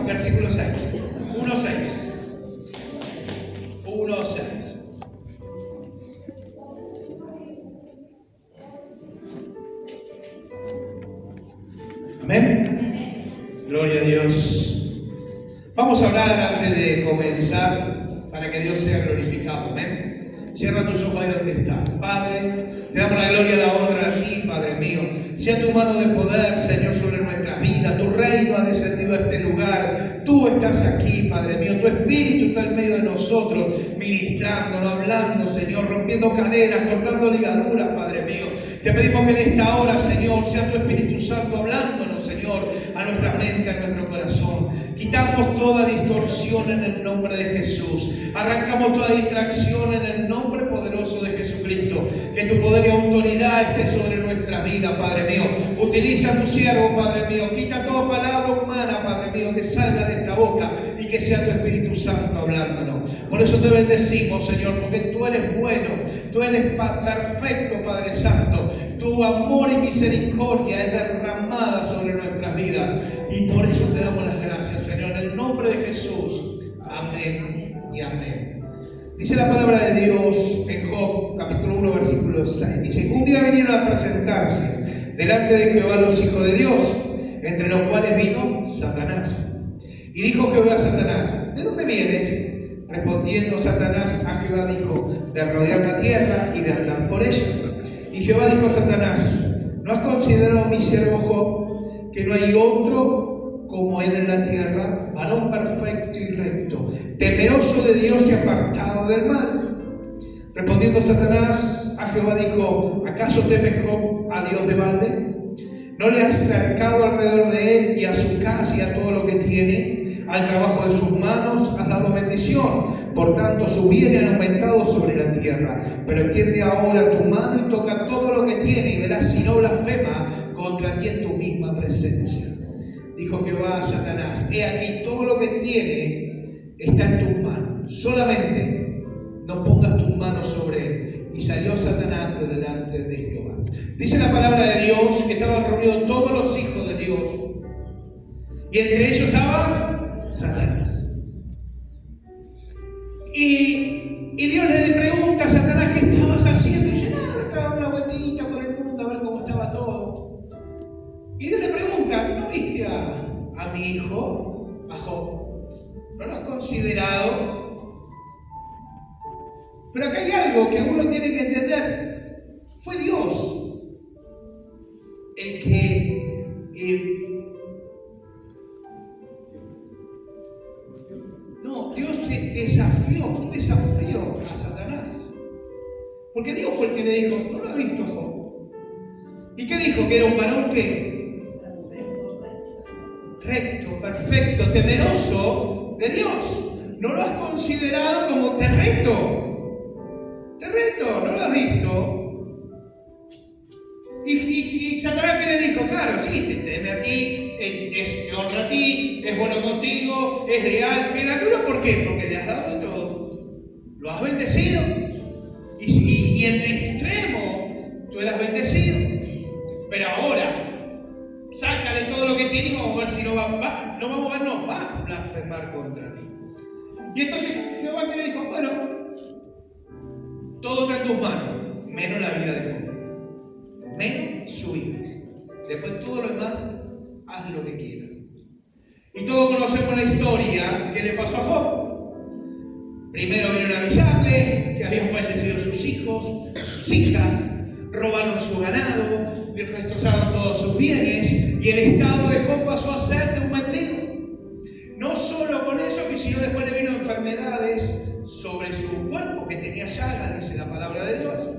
Job, versículo 6. 1:6. 1:6. Amén. Gloria a Dios. Vamos a hablar antes de comenzar para que Dios sea glorificado. Amén. Cierra tus ojos ahí donde estás. Padre, te damos la gloria y la honra a ti, Padre mío. Sea tu mano de poder, Señor, sobre nuestra vida. Tu reino ha descendido a este lugar. Tú estás aquí, Padre mío. Tu Espíritu está en medio de nosotros, ministrándonos, hablando, Señor, rompiendo cadenas, cortando ligaduras, Padre mío. Te pedimos que en esta hora, Señor, sea tu Espíritu Santo hablándonos, Señor, a nuestra mente, a nuestro corazón. Quitamos toda distorsión en el nombre de Jesús. Arrancamos toda distracción en el nombre poderoso de Jesucristo. Que tu poder y autoridad esté sobre nuestra vida, Padre mío. Utiliza a tu siervo, Padre mío. Quita toda palabra humana, Padre mío, que salga de esta boca y que sea tu Espíritu Santo hablándonos. Por eso te bendecimos, Señor, porque tú eres bueno, tú eres perfecto, Padre Santo. Tu amor y misericordia es derramada sobre nuestras vidas y por eso te damos las gracias, Señor, en el nombre de Jesús. Amén y amén. Dice la palabra de Dios en Job, capítulo 1, versículo 6. Dice: un día vinieron a presentarse delante de Jehová los hijos de Dios, entre los cuales vino Satanás. Y dijo Jehová a Satanás: ¿de dónde vienes? Respondiendo Satanás a Jehová dijo: de rodear la tierra y de andar por ella. Y Jehová dijo a Satanás: ¿no has considerado mi siervo Job, que no hay otro como él en la tierra, varón perfecto y recto, temeroso de Dios y apartado del mal? Respondiendo Satanás a Jehová dijo: ¿acaso teme Job a Dios de balde? ¿No le has cercado alrededor de él y a su casa y a todo lo que tiene? Al trabajo de sus manos has dado bendición. Por tanto, sus bienes han aumentado sobre la tierra. Pero extiende ahora tu mano y toca todo lo que tiene, y verás si no blasfema contra ti en tu misma presencia. Dijo Jehová a Satanás: he aquí, todo lo que tiene está en tus manos. Solamente no pongas tus manos sobre él. Y salió Satanás de delante de Jehová. Dice la palabra de Dios que estaban reunidos todos los hijos de Dios. Y entre ellos estaba Satanás. Y Dios le pregunta a Satanás: ¿qué estabas haciendo? Y dice: nada, estaba dando una vueltita por el mundo a ver cómo estaba todo. Y Dios le pregunta: ¿no viste a mi hijo, a Job? ¿No lo has considerado? Pero acá hay algo que uno tiene que entender. Fue Dios el que Dios se desafió, fue un desafío a Satanás. Porque Dios fue el que le dijo: ¿no lo has visto, Job? ¿Y qué dijo? Que era un varón que recto, perfecto, temeroso de Dios. ¿No lo has considerado como te reto? Te reto, ¿no lo has visto? Y Satanás, ¿qué le dijo? Claro, sí, te teme a ti, te honra a ti, es bueno contigo, es leal, fiel a ti. ¿Por qué? Porque le has dado todo. Lo has bendecido. Y en extremo, tú eras bendecido. Pero ahora, sácale todo lo que tiene y vamos a ver si no va a blasfemar contra ti. Y entonces Jehová, ¿qué le dijo? Bueno, todo está en tus manos, menos la vida de Job. Menos su vida. Después todo lo demás, haz lo que quieras. Y todos conocemos la historia que le pasó a Job. Primero vinieron a avisarle que habían fallecido sus hijos, sus hijas, robaron su ganado, destrozaron todos sus bienes, y el estado de Job pasó a ser de un mendigo. No solo con eso, sino después le vino enfermedades sobre su cuerpo, que tenía llagas, dice la palabra de Dios,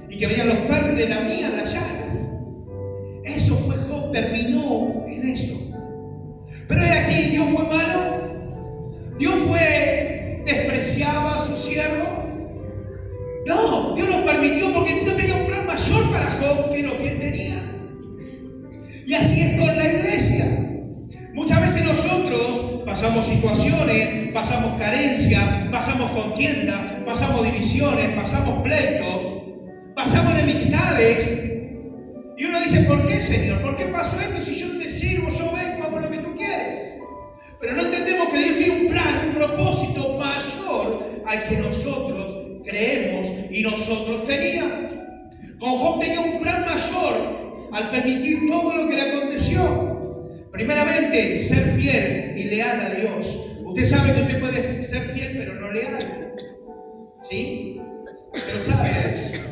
y que venían los perros, le lamían las llagas. Eso fue Job, terminó en eso. Pero de aquí, ¿Dios fue malo? ¿Dios despreciaba a su siervo? No, Dios lo permitió porque Dios tenía un plan mayor para Job que lo que él tenía. Y así es con la iglesia. Muchas veces nosotros pasamos situaciones, pasamos carencia, pasamos contienda, pasamos divisiones, pasamos pleitos, pasamos enemistades. Y uno dice: ¿por qué, Señor? ¿Por qué pasó esto? Si yo te sirvo, yo vengo, hago lo que tú quieres. Pero no te propósito mayor al que nosotros creemos y nosotros teníamos. Con Job tenía un plan mayor al permitir todo lo que le aconteció. Primeramente, ser fiel y leal a Dios. Usted sabe que usted puede ser fiel pero no leal. ¿Sí? Usted lo sabe eso.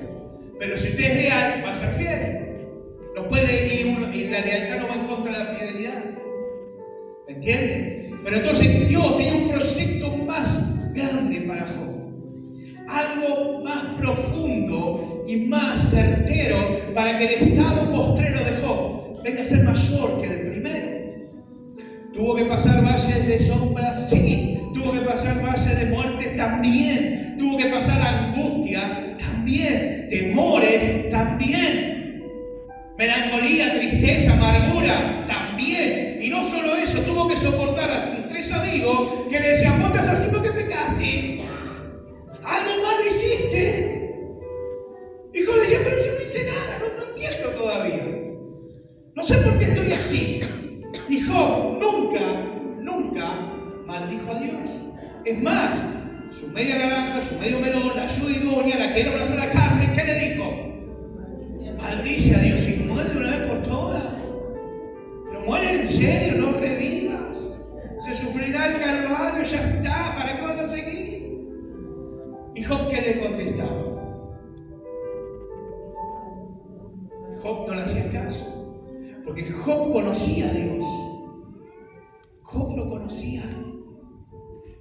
Pero si usted es leal, va a ser fiel. No puede ir uno, y la lealtad no va en contra de la fidelidad. ¿Me entiende? Pero entonces Dios tenía un proyecto más grande para Job. Algo más profundo y más certero para que el estado postrero de Job venga a ser mayor que el primero. ¿Tuvo que pasar valles de sombras? Sí. ¿Tuvo que pasar valles de muerte? También. ¿Tuvo que pasar angustia? También. ¿Temores? También. ¿Melancolía, tristeza, amargura? También. Y no solo eso, tuvo que soportar a sus 3 amigos que le decían: vos estás así porque pecaste. Algo malo hiciste. Y Job le decía: pero yo no hice nada, no entiendo todavía. No sé por qué estoy así. Y Job nunca maldijo a Dios. Es más, su media naranja, su medio melón, la ayuda idónea, la que era una sola carne, ¿qué le dijo? Maldice a Dios y muere de una vez por todas. Pero muere en serio, no revivas. Se sufrirá el calvario, ya está, ¿para qué vas a seguir? ¿Y Job qué le contestaba? Job no le hacía caso, porque Job conocía a Dios. Job lo conocía.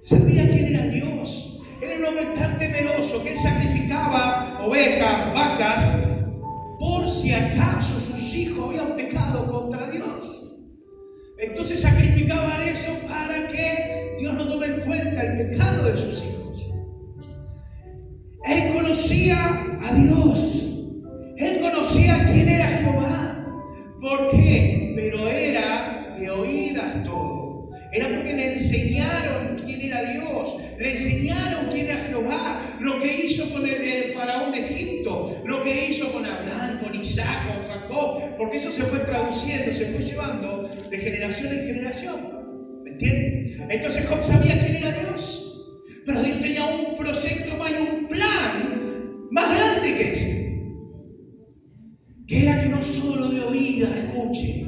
Sabía quién era Dios. Era un hombre tan temeroso que él sacrificaba ovejas, vacas, por si acaso sus hijos habían pecado contra Dios. Entonces sacrificaban eso para que Dios no tome en cuenta el pecado de sus hijos. Él conocía a Dios. Él conocía quién era Jehová. ¿Por qué? Pero era de oídas todo. Era porque le enseñaron quién era Dios. Le enseñaron quién era Jehová. Lo que hizo con el faraón de Egipto. Lo que hizo con Abraham, con Isaac, con Jacob. Porque eso se fue traduciendo, se fue llevando de generación en generación. ¿Me entienden? Entonces Job sabía quién era Dios. Pero Dios tenía un proyecto más y un plan más grande que ese. Que era que no solo de oídas escuche,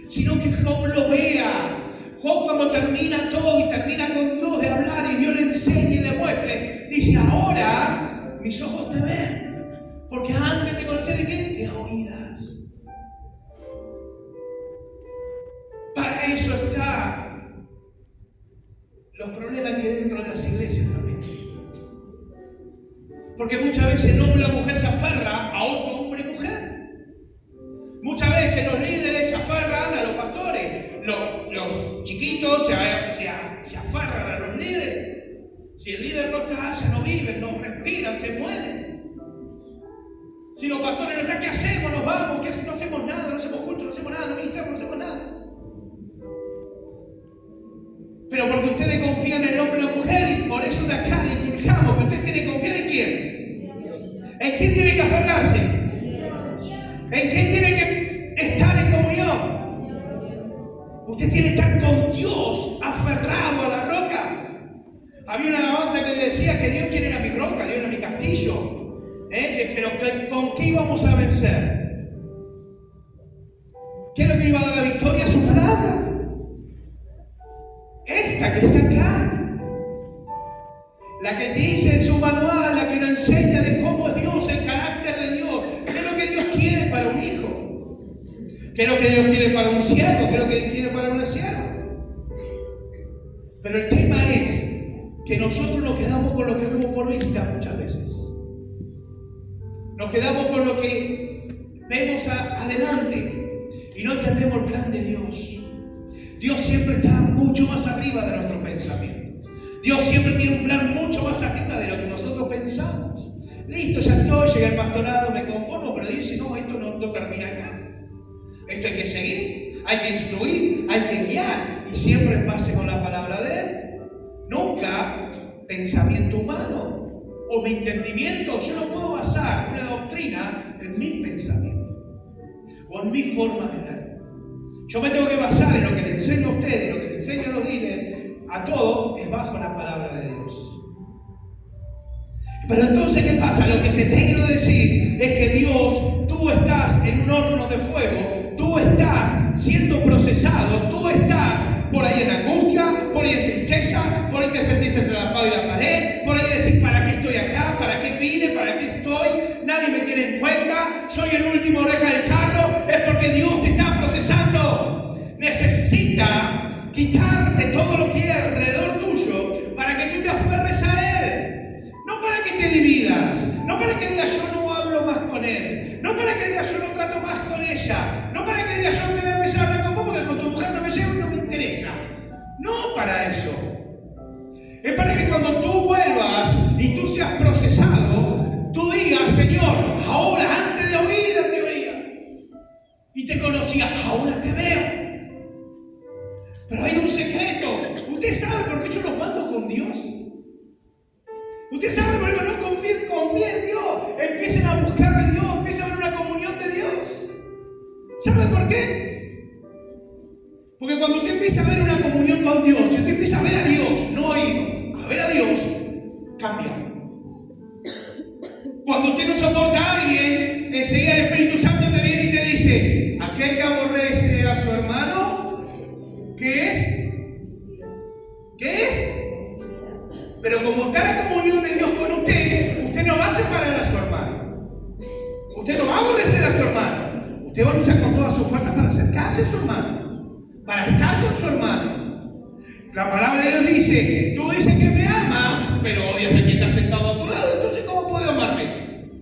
sino que Job lo vea. Job, cuando termina todo y termina con Dios de hablar y Dios le enseñe y le muestre, dice: ahora mis ojos te ven, porque antes te conocía de qué? De oídas. Para eso están los problemas que hay dentro de las iglesias también. Porque muchas veces el hombre o la mujer se aferra a otro hombre y mujer. Muchas veces los líderes se aferran a los pastores, los chiquitos se aferran a los líderes. Si el líder no está, ya no viven, no respiran, se mueren. Si los pastores no están, ¿qué hacemos? Nos vamos, ¿qué hacemos? No hacemos nada, no hacemos culto, no hacemos nada, no ministramos, no hacemos nada. Pero porque ustedes confían en el hombre y la mujer, y por eso de acá le inculcamos que usted tiene que confiar en quién. ¿En quién tiene que aferrarse? ¿En quién tiene que estar en comunión? Usted tiene que estar con Dios, aferrado a la roca. Había una alabanza que le decía que Dios, ¿quién era mi roca? Dios era mi castillo. Pero ¿con qué íbamos a vencer? ¿Qué es lo que iba a dar la victoria? Su palabra. Esta que está acá. La que dice en su manual, la que nos enseña de cómo es Dios, el carácter de Dios. ¿Qué es lo que Dios quiere para un hijo? ¿Qué es lo que Dios quiere para un siervo? ¿Qué es lo que Dios quiere para una sierva? Pero el tema es que nosotros nos quedamos con lo que vemos por vista muchas veces. Nos quedamos con lo que vemos adelante y no entendemos el plan de Dios. Dios siempre está mucho más arriba de nuestro pensamiento. Dios siempre tiene un plan mucho más arriba de lo que nosotros pensamos. Listo, ya estoy, llegué al pastorado, me conformo, pero Dios dice: no, esto no termina acá. Esto hay que seguir, hay que instruir, hay que guiar, y siempre en base con la palabra de Él. Nunca pensamiento humano o mi entendimiento. Yo no puedo basar una doctrina en mi pensamiento o en mi forma de ver. Yo me tengo que basar en lo que le enseño a ustedes, en lo que le enseño a los líderes, a todo es bajo la palabra de Dios. Pero entonces, ¿qué pasa? Lo que te quiero decir es que Dios, tú estás en un horno de fuego, tú estás siendo procesado, tú estás por ahí en angustia, por ahí en tristeza, por ahí te sentís entre la espada y la pared, por ahí decís, ¿para qué estoy acá? ¿Para qué vine? ¿Para qué estoy? Nadie me tiene en cuenta, soy el último oreja del carro. Es porque Dios te está procesando. Necesita quitarte todo lo que hay alrededor tuyo para que tú te aferres a Él. No para que te dividas, no para que digas yo no hablo más con Él, no para que digas yo no trato más con ella, no para que digas yo me voy a empezar a hablar con vos porque con tu mujer no me llevo y no me interesa. No para eso. Es para que cuando tú vuelvas y tú seas procesado, tú digas, Señor, ahora antes de oír te oía y te conocía, ahora te veo. Pero hay un secreto. ¿Usted sabe por qué yo los mando con Dios? ¿Usted sabe por qué no confía en Dios? Empiecen a buscar a Dios, empiecen a ver una comunión de Dios. ¿Sabe por qué? Porque cuando usted empieza a ver una comunión con Dios, y usted empieza a ver a Dios, no oírlo, a ver a Dios, cambia. Cuando usted no soporta a alguien, enseguida el Espíritu Santo te viene y te dice, aquel que aborrece a su hermano, ¿qué es? ¿Qué es? Pero como está la comunión de Dios con usted, usted no va a separar a su hermano. Usted no va a aborrecer a su hermano. Usted va a luchar con toda su fuerza para acercarse a su hermano, para estar con su hermano. La palabra de Dios dice, tú dices que me amas, pero odias a quien está sentado a tu lado. Entonces, ¿cómo puedo amarme?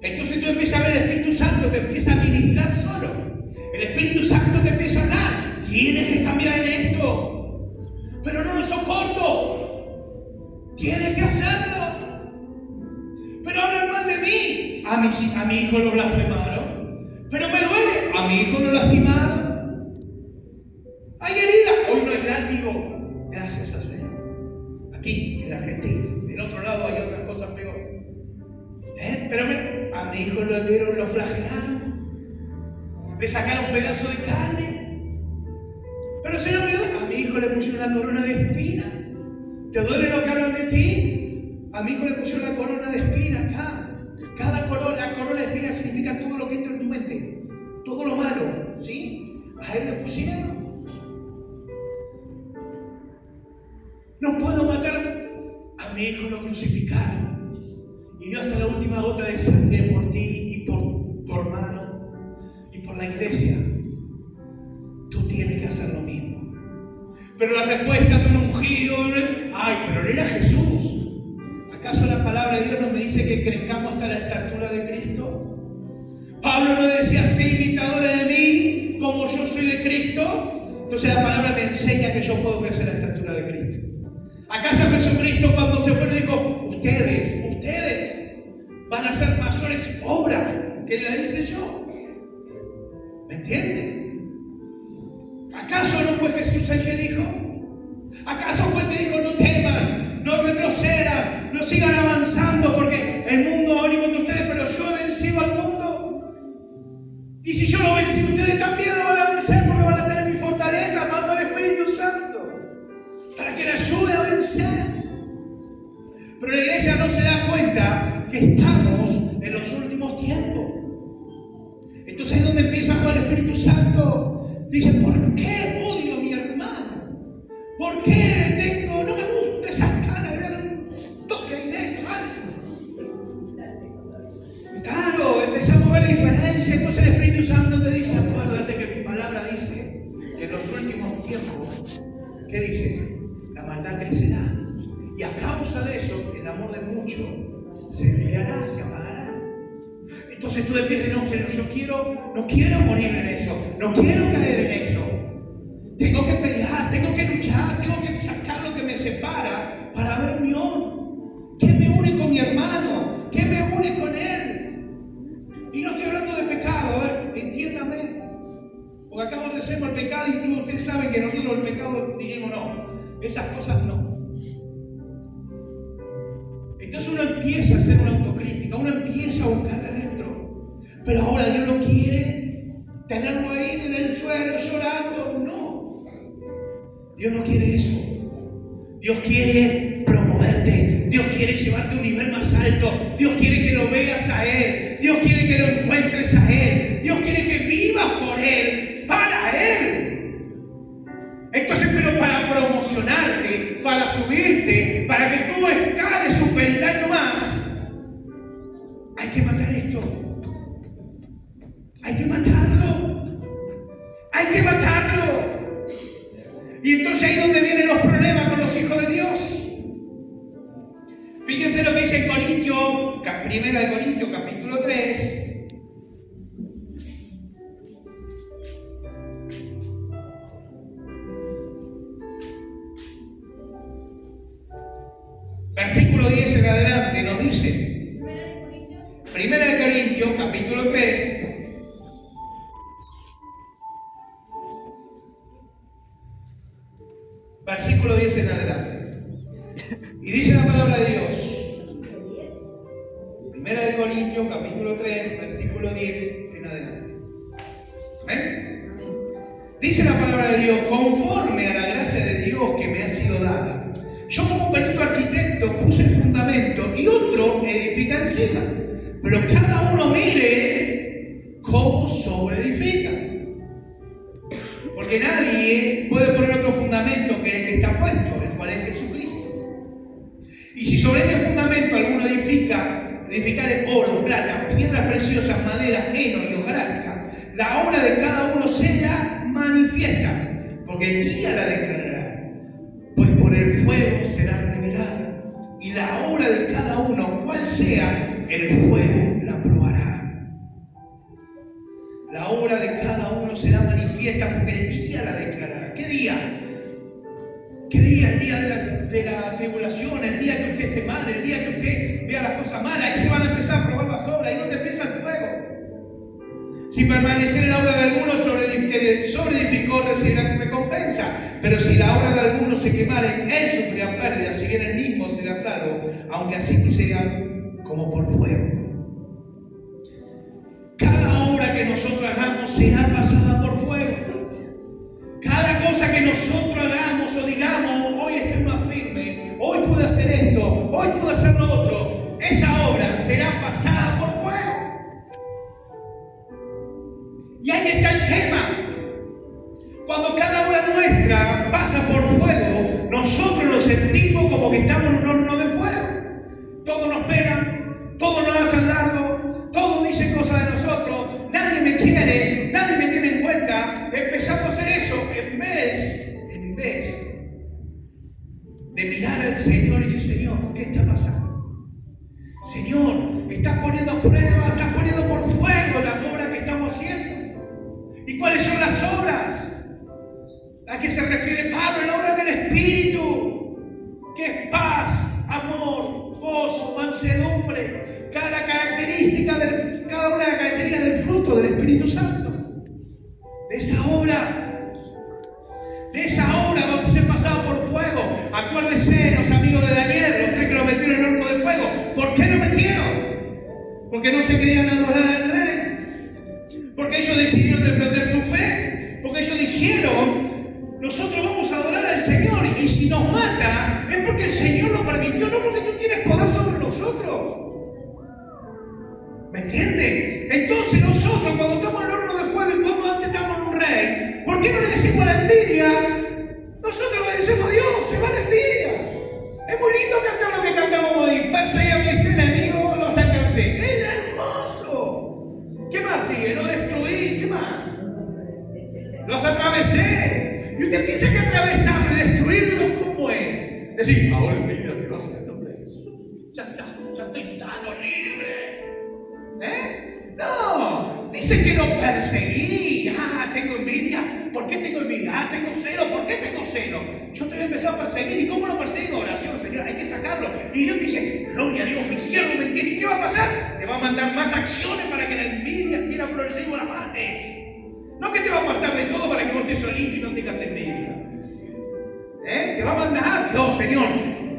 Entonces tú empiezas a ver el Espíritu Santo, te empieza a ministrar solo. El Espíritu Santo te empieza a hablar. Tienes que cambiar en esto. Pero no lo soporto. Tienes que hacerlo. Pero hablan mal de mí. A mi hijo lo blasfemaron. Pero me duele. A mi hijo lo lastimaron. Hay heridas. Hoy no hay látigo. Gracias a Señor. Aquí, en Argentina. Del otro lado hay otras cosas peores. Pero a mi hijo lo dieron, lo flagelaron. Le sacaron un pedazo de carne. Pero Señor, me duele. A mi hijo le pusieron una corona de espinas. ¿Te duele lo que hablan de ti? A mi hijo le pusieron una corona de espinas acá. Cada corona de espinas significa todo lo que entra en tu mente. Todo lo malo, ¿sí? A él le pusieron. No puedo matar. A mi hijo lo crucificaron. Y dio hasta la última gota de sangre por ti y por tu hermano y por la iglesia. Tú tienes que hacer lo mismo. Pero la respuesta de un ungido, ay, pero no era Jesús. ¿Acaso la palabra de Dios no me dice que crezcamos hasta la estatura de Cristo? Pablo no decía, sé imitadores de mí como yo soy de Cristo. Entonces la palabra me enseña que yo puedo crecer a la estatura de Cristo. ¿Acaso Jesucristo cuando se fue dijo, ustedes van a hacer mayores obras que las hice yo? ¿Me entienden? ¿Acaso no fue Jesús el que dijo? ¿Acaso fue el que dijo no teman, no retrocedan, no sigan avanzando porque el mundo va a venir contra ustedes, pero yo he vencido al mundo? Y si yo lo vencí, ustedes también lo van a vencer porque van a tener mi fortaleza, mando al Espíritu Santo para que le ayude a vencer. Pero la iglesia no se da cuenta que estamos en los últimos tiempos. Entonces es donde empieza con el Espíritu Santo. Dice, ¿por qué odio a mi hermano? ¿Por qué no me gusta esas canas? Un toque ahí, claro, empezamos a ver diferencia. Entonces el Espíritu Santo te dice, acuérdate que mi palabra dice que en los últimos tiempos, ¿qué dice? La maldad crecerá. Y a causa de eso, el amor de muchos se enfriará, se apagará. Entonces tú empiezas, no, Señor, no quiero morir en eso, no quiero caer en eso. Tengo que pelear, tengo que luchar, tengo que sacar lo que me separa para ver unión. ¿Qué me une con mi hermano? ¿Qué me une con él? Y no estoy hablando de pecado, a ver, entiéndame. Porque acá nosotros hacemos el pecado y ustedes saben que nosotros el pecado dijimos no, esas cosas no. Entonces uno empieza a hacer una autocrítica, uno empieza a buscar de adentro. Pero ahora Dios no quiere tenerlo ahí en el suelo llorando. No. Dios no quiere eso. Dios quiere promoverte. Dios quiere llevarte a un nivel más alto. Dios quiere que lo veas a Él. Dios quiere que lo encuentres a Él. Dios quiere que vivas por Él, para Él. Entonces, pero para promocionarte, para subirte, para que tú escales un peldaño más, hay que matar esto. Hay que matarlo. Hay que matarlo. Y entonces ahí es donde vienen los problemas con los hijos de Dios. Fíjense lo que dice en Corintios, Primera de Corintios, capítulo 3. Versículo 10 en adelante nos dice. Primera de Corintios, capítulo 3. Versículo 10 en adelante. Y dice la palabra de Dios. Primera de Corintios, capítulo 3, versículo 10 en adelante. ¿Amén? Dice la palabra de Dios: conforme a la gracia de Dios que me ha sido dada, yo como perito arquitecto puse el fundamento y otro edifica encima. Pero cada uno mire cómo sobreedifica. Porque nadie puede poner otro fundamento que el que está puesto, el cual es Jesucristo. Y si sobre este fundamento alguno edificare oro, plata, piedras preciosas, madera, heno y hojarasca, la obra de cada uno sea manifiesta, porque el día la declarará, pues por el fuego será revelada, y la obra de cada uno, cual sea, el fuego la probará. La obra de cada uno será manifiesta, porque el día la declarará. ¿Qué día? ¿Qué día? El día de la tribulación, el día que usted esté mal, el día que usted vea las cosas malas. Ahí se van a empezar a probar las obras, ahí es donde empieza el fuego. Si permanecer en la obra de alguno que sobreedificó, recibirá recompensa. Pero si la obra de alguno se quemare, él sufrirá pérdida, si bien él mismo será salvo, aunque así sea como por fuego. Cada obra que nosotros hagamos será pasada por fuego. Cada cosa que nosotros hagamos o digamos, hoy estoy más firme, hoy pude hacer esto, hoy pude hacer lo otro, esa obra será pasada por fuego. Y ahí está el tema. Cuando cada obra nuestra pasa por fuego, nosotros nos sentimos como que estamos en un horno de fuego. Todos nos pegan, todos nos hacen dardo, todos dicen cosas de nosotros, nadie me quiere, nadie me tiene en cuenta. Empezamos a hacer eso en vez de mirar al Señor y decir: Señor, ¿qué está pasando? Señor, estás poniendo a prueba, estás poniendo por fuego la obra que estamos haciendo. ¿Y cuáles son las obras? ¿A qué se refiere Pablo? La obra del Espíritu, que es paz, amor, gozo, mansedumbre, cada una de las características del fruto del Espíritu Santo. De esa obra va a ser pasada por fuego. Acuérdense, los amigos de Daniel, los tres que lo metieron en el horno de fuego. ¿Por qué lo metieron? Porque no se querían adorar al rey. Porque ellos decidieron defender su fe. Porque ellos dijeron: nosotros vamos a adorar al Señor, y si nos mata es porque el Señor lo permitió, no porque tú tienes poder sobre nosotros. ¿Me entienden? Entonces nosotros, cuando estamos en el horno de fuego y cuando antes estamos en un rey, ¿por qué no le decimos a la envidia? Nosotros obedecemos a Dios, se va la envidia. Es muy lindo cantar lo que cantamos hoy: perseguí a mis enemigos, los alcancé. Es hermoso. ¿Qué más sigue? Lo destruí. ¿Qué más? Los atravesé. Y usted piensa que atravesarlo y destruirlo, ¿cómo es? Decir: ahora envidia, que lo hace en el nombre de Jesús. Ya estoy sano, libre. No, dice que lo perseguí. Tengo envidia. ¿Por qué tengo envidia? Tengo celo. ¿Por qué tengo celo? Yo te voy a empezar a perseguir. ¿Y cómo lo persigo? Oración, Señor, hay que sacarlo. Y Dios dice: gloria a Dios, mi siervo me entiende. ¿Y qué va a pasar? Te va a mandar más acciones para que la envidia quiera florecer y vos la mates. No que te va a apartar de todo para que vos estés solito y no tengas envidia. Te va a mandar: Dios, Señor,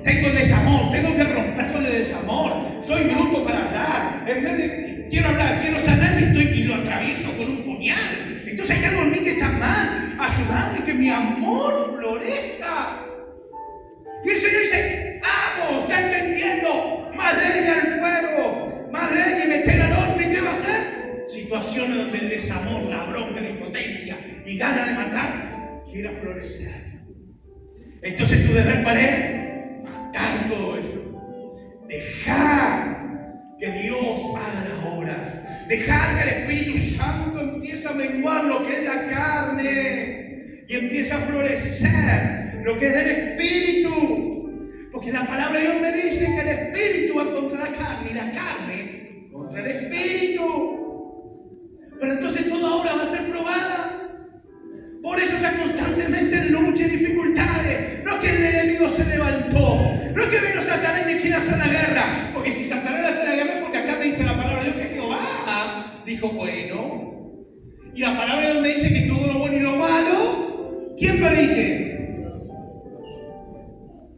tengo el desamor, tengo que romper con el desamor. Soy bruto para hablar. En vez de quiero hablar, quiero sanar y lo atravieso con un puñal. Entonces hay algo en mí que está mal. Ayúdame que mi amor florezca. Y el Señor dice, vamos, está entendiendo, más leña al fuego, más leña y meter al horno. ¿Y qué va a hacer? Situaciones donde el desamor, la bronca, la impotencia y ganas de matar quiera florecer. Entonces tu deber, ¿cuál es? Matar todo eso. Dejar que Dios haga la obra. Dejar que el Espíritu Santo empiece a menguar lo que es la carne y empieza a florecer lo que es del Espíritu. Porque la palabra de Dios me dice que el Espíritu va contra la carne y la carne contra el Espíritu. Pero entonces toda obra va a ser probada. Por eso está constantemente en lucha y dificultades. No es que el enemigo se levantó, no es que vino Satanás y quiere hacer la guerra. Porque si Satanás hace la guerra, porque acá me dice la palabra de Dios que Jehová dijo bueno. Y la palabra de Dios me dice que todo lo bueno y lo malo, ¿quién permite?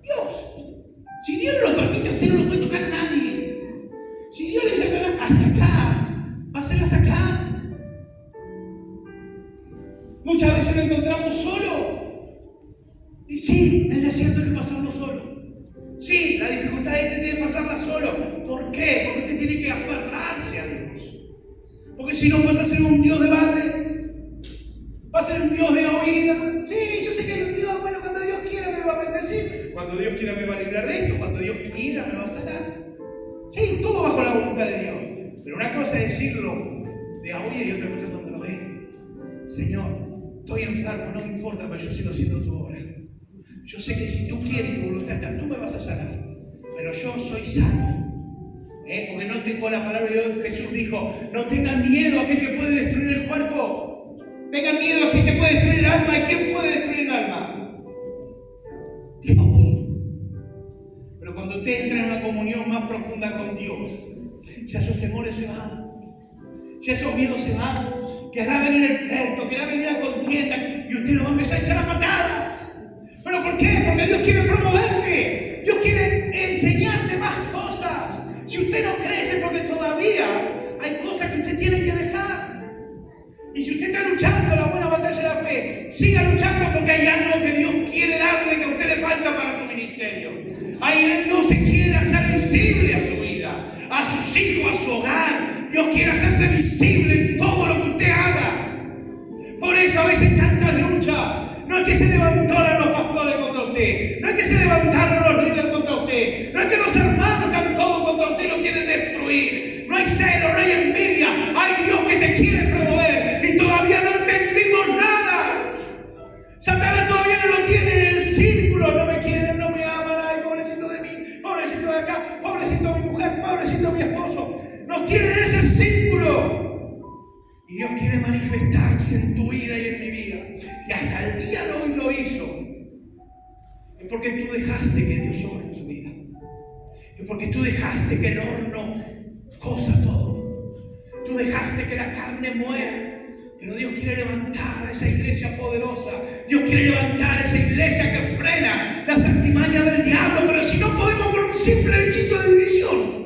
Dios. Si Dios no lo permite, usted no lo puede tocar a nadie. Si Dios le dice hasta acá, va a ser hasta acá. Muchas veces lo encontramos solo. Y sí, el desierto hay que pasarlo solo. Sí, la dificultad de tiene que pasarla solo. ¿Por qué? Porque usted tiene que aferrarse a Dios. Porque si no pasa a ser un Dios de balde, va a ser un Dios de oída. Sí, yo sé que el Dios, bueno, cuando Dios quiera me va a bendecir. Cuando Dios quiera me va a librar de esto. Cuando Dios quiera me va a sanar. Sí, todo bajo la voluntad de Dios. Pero una cosa es decirlo de oída y otra cosa es cuando lo ve. Señor, estoy enfermo, no me importa, pero yo sigo haciendo tu obra. Yo sé que si tú quieres y tu voluntad está, tú me vas a sanar. Pero yo soy sano. Porque no tengo la palabra de Dios. Jesús dijo, no tengan miedo a aquel que puede destruir el cuerpo. Tengan miedo a aquel que puede destruir el alma. ¿Y quién puede destruir el alma? Dios. Pero cuando usted entra en una comunión más profunda con Dios, ya esos temores se van. Ya esos miedos se van. Querrá venir el pleito, querrá venir la contienda y usted lo va a empezar a echar a patadas. ¿Pero por qué? Porque Dios quiere promoverte. Dios quiere enseñarte más cosas. Si usted no crece, porque todavía hay cosas que usted tiene que dejar. Y si usted está luchando la buena batalla de la fe, siga luchando porque hay algo que Dios quiere darle que a usted le falta para su ministerio. Ahí Dios se quiere hacer visible a su vida, a sus hijos, a su hogar. Dios quiere hacerse visible en todo lo que usted haga. Por eso a veces tantas luchas. No es que se levantaron los pastores contra usted. No es que se levantaron los líderes contra usted. No es que los hermanos están todos contra usted y lo quieren destruir. No hay celo, no hay envidia. Hay Dios que te quiere promover. Y todavía no entendimos nada. Satanás todavía no lo tiene en el círculo. No me quieren, no me aman. Ay, pobrecito de mí. Pobrecito de acá. Pobrecito de mi mujer. Pobrecito de mi esposo. Nos quieren en ese círculo. Y Dios quiere manifestarse en tu vida y en mi vida. Y hasta el día de hoy lo hizo. Es porque tú dejaste que Dios obre en tu vida. Es porque tú dejaste que el horno cosa todo. Tú dejaste que la carne muera. Pero Dios quiere levantar a esa iglesia poderosa. Dios quiere levantar a esa iglesia que frena las artimañas del diablo. Pero si no podemos con un simple bichito de división.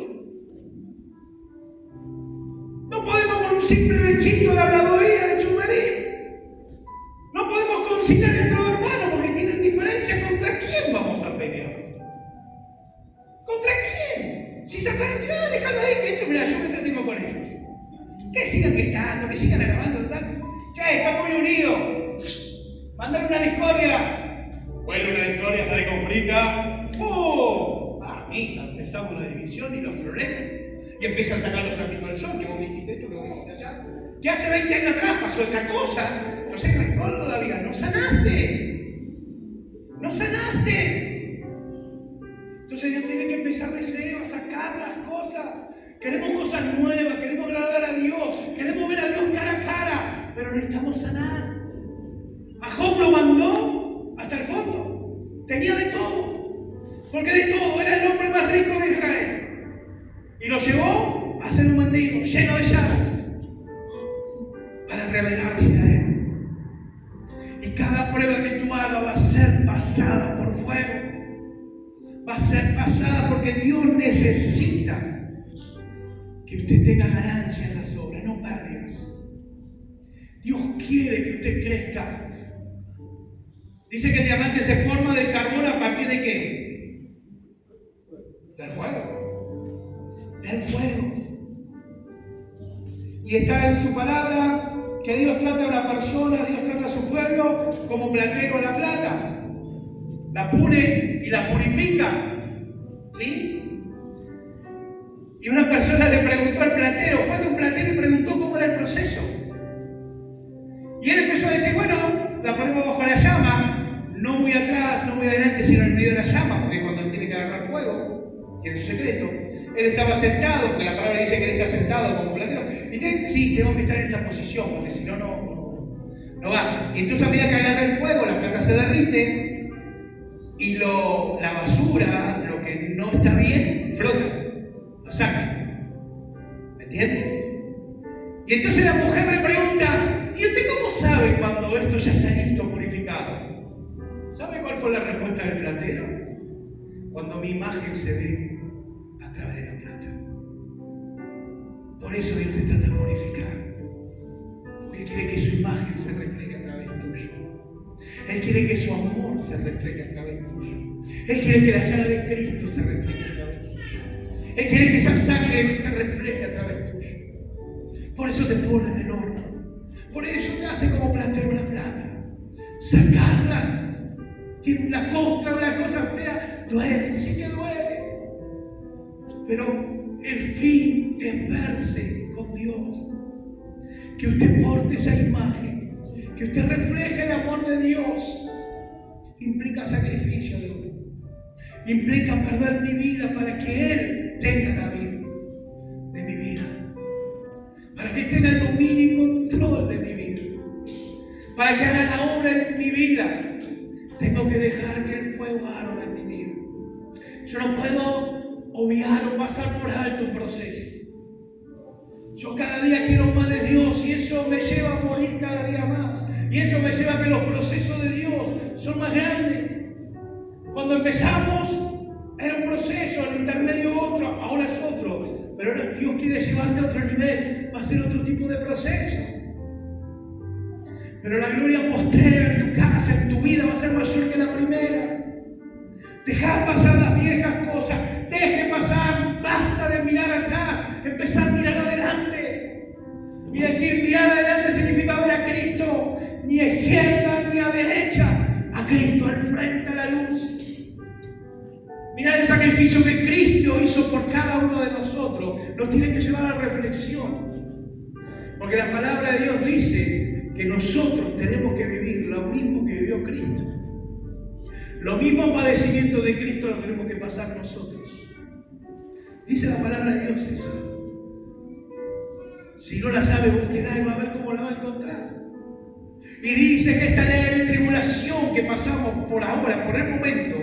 No podemos con un simple bichito de habladuría, de chumería. No podemos conciliar entre los hermanos porque tienen diferencia. ¿Contra quién vamos a pelear? ¿Contra quién? Si Satanás dice, déjalo ahí, que esto, mira, yo me entretengo con ellos. Que sigan gritando, que sigan alabando, tal. Ya está muy unido. Mándale una discordia. Vuelve una discordia, sale con frita. Mamita, empezamos la división y los problemas. Y empiezan a sacar los trapitos del sol, que vos me dijiste esto, que vos me dijiste allá. Que hace 20 años atrás pasó esta cosa. No sé, rencor todavía. No sanaste. No sanaste. Entonces Dios tiene que empezar de cero a sacar las cosas. Queremos cosas nuevas, queremos agradar a Dios, queremos ver a Dios cara a cara, pero necesitamos sanar. A Job lo mandó hasta el fondo. Tenía de todo. Porque de todo, era el hombre más rico de Israel. Y lo llevó a ser un mendigo lleno de llagas para revelarse a él. Y cada prueba que tú hagas va a ser pasada por fuego. Va a ser pasada porque Dios necesita que usted tenga ganancia en las obras, no pérdidas. Dios quiere que usted crezca Dice que el diamante se forma del carbón a partir de ¿qué? Del fuego. Del fuego. Y está en su palabra que Dios trata a una persona, Dios trata a su pueblo como platero la plata. La pule y la purifica. ¿Sí? Y una persona le preguntó al platero, fue de un platero y preguntó cómo era el proceso. Y él empezó a decir, bueno, la ponemos bajo la llama, no muy atrás, no muy adelante, sino en medio de la llama, porque cuando él tiene que agarrar fuego, tiene su secreto. Él estaba sentado, porque la palabra dice que él está sentado como platero. Y sí, tengo que estar en esta posición, porque si no, no va. Y entonces a medida que agarra el fuego, la plata se derrite y la basura, lo que no está bien, flota, lo saca. ¿Me entiende? Y entonces la mujer le pregunta, ¿y usted cómo sabe cuando esto ya está listo, purificado? ¿Sabe cuál fue la respuesta del platero? Cuando mi imagen se ve a través de la plata. Por eso Dios te trata de purificar. Porque Él quiere que su imagen se refleje a través tuyo. Él quiere que su amor se refleje a través tuyo. Él quiere que la llama de Cristo se refleje a través tuyo. Él quiere que esa sangre se refleje a través tuyo. Por eso te pone en el horno. Por eso te hace como platero la plata. Sacarla, tiene una costra, una cosa fea, duele, sí que duele. Pero el fin es verse con Dios. Que usted porte esa imagen, que usted refleje el amor de Dios. Implica sacrificio de uno. Implica perder mi vida para que Él tenga la vida de mi vida. Para que tenga el dominio y control de mi vida. Para que haga la obra en mi vida. Tengo que dejar que el fuego arda en mi vida. Yo no puedo obviar o pasar por alto un proceso. Yo cada día quiero más de Dios y eso me lleva a morir cada día más. Y eso me lleva a que los procesos de Dios son más grandes. Cuando empezamos era un proceso, el intermedio otro, ahora es otro. Pero ahora Dios quiere llevarte a otro nivel, va a ser otro tipo de proceso. Pero la gloria postrera en tu casa, en tu vida, va a ser mayor que la primera. Dejá pasar las viejas cosas, deje pasar, basta de mirar atrás, empezar a mirar adelante. Y decir, mirar adelante significa ver a Cristo, ni a izquierda ni a derecha, a Cristo al frente, a la luz. Mirar el sacrificio que Cristo hizo por cada uno de nosotros, nos tiene que llevar a la reflexión. Porque la palabra de Dios dice que nosotros tenemos que vivir lo mismo que vivió Cristo. Los mismos padecimientos de Cristo los tenemos que pasar nosotros. Dice la palabra de Dios eso. Si no la sabe, búsquela y va a ver cómo la va a encontrar. Y dice que esta leve tribulación que pasamos por ahora, por el momento,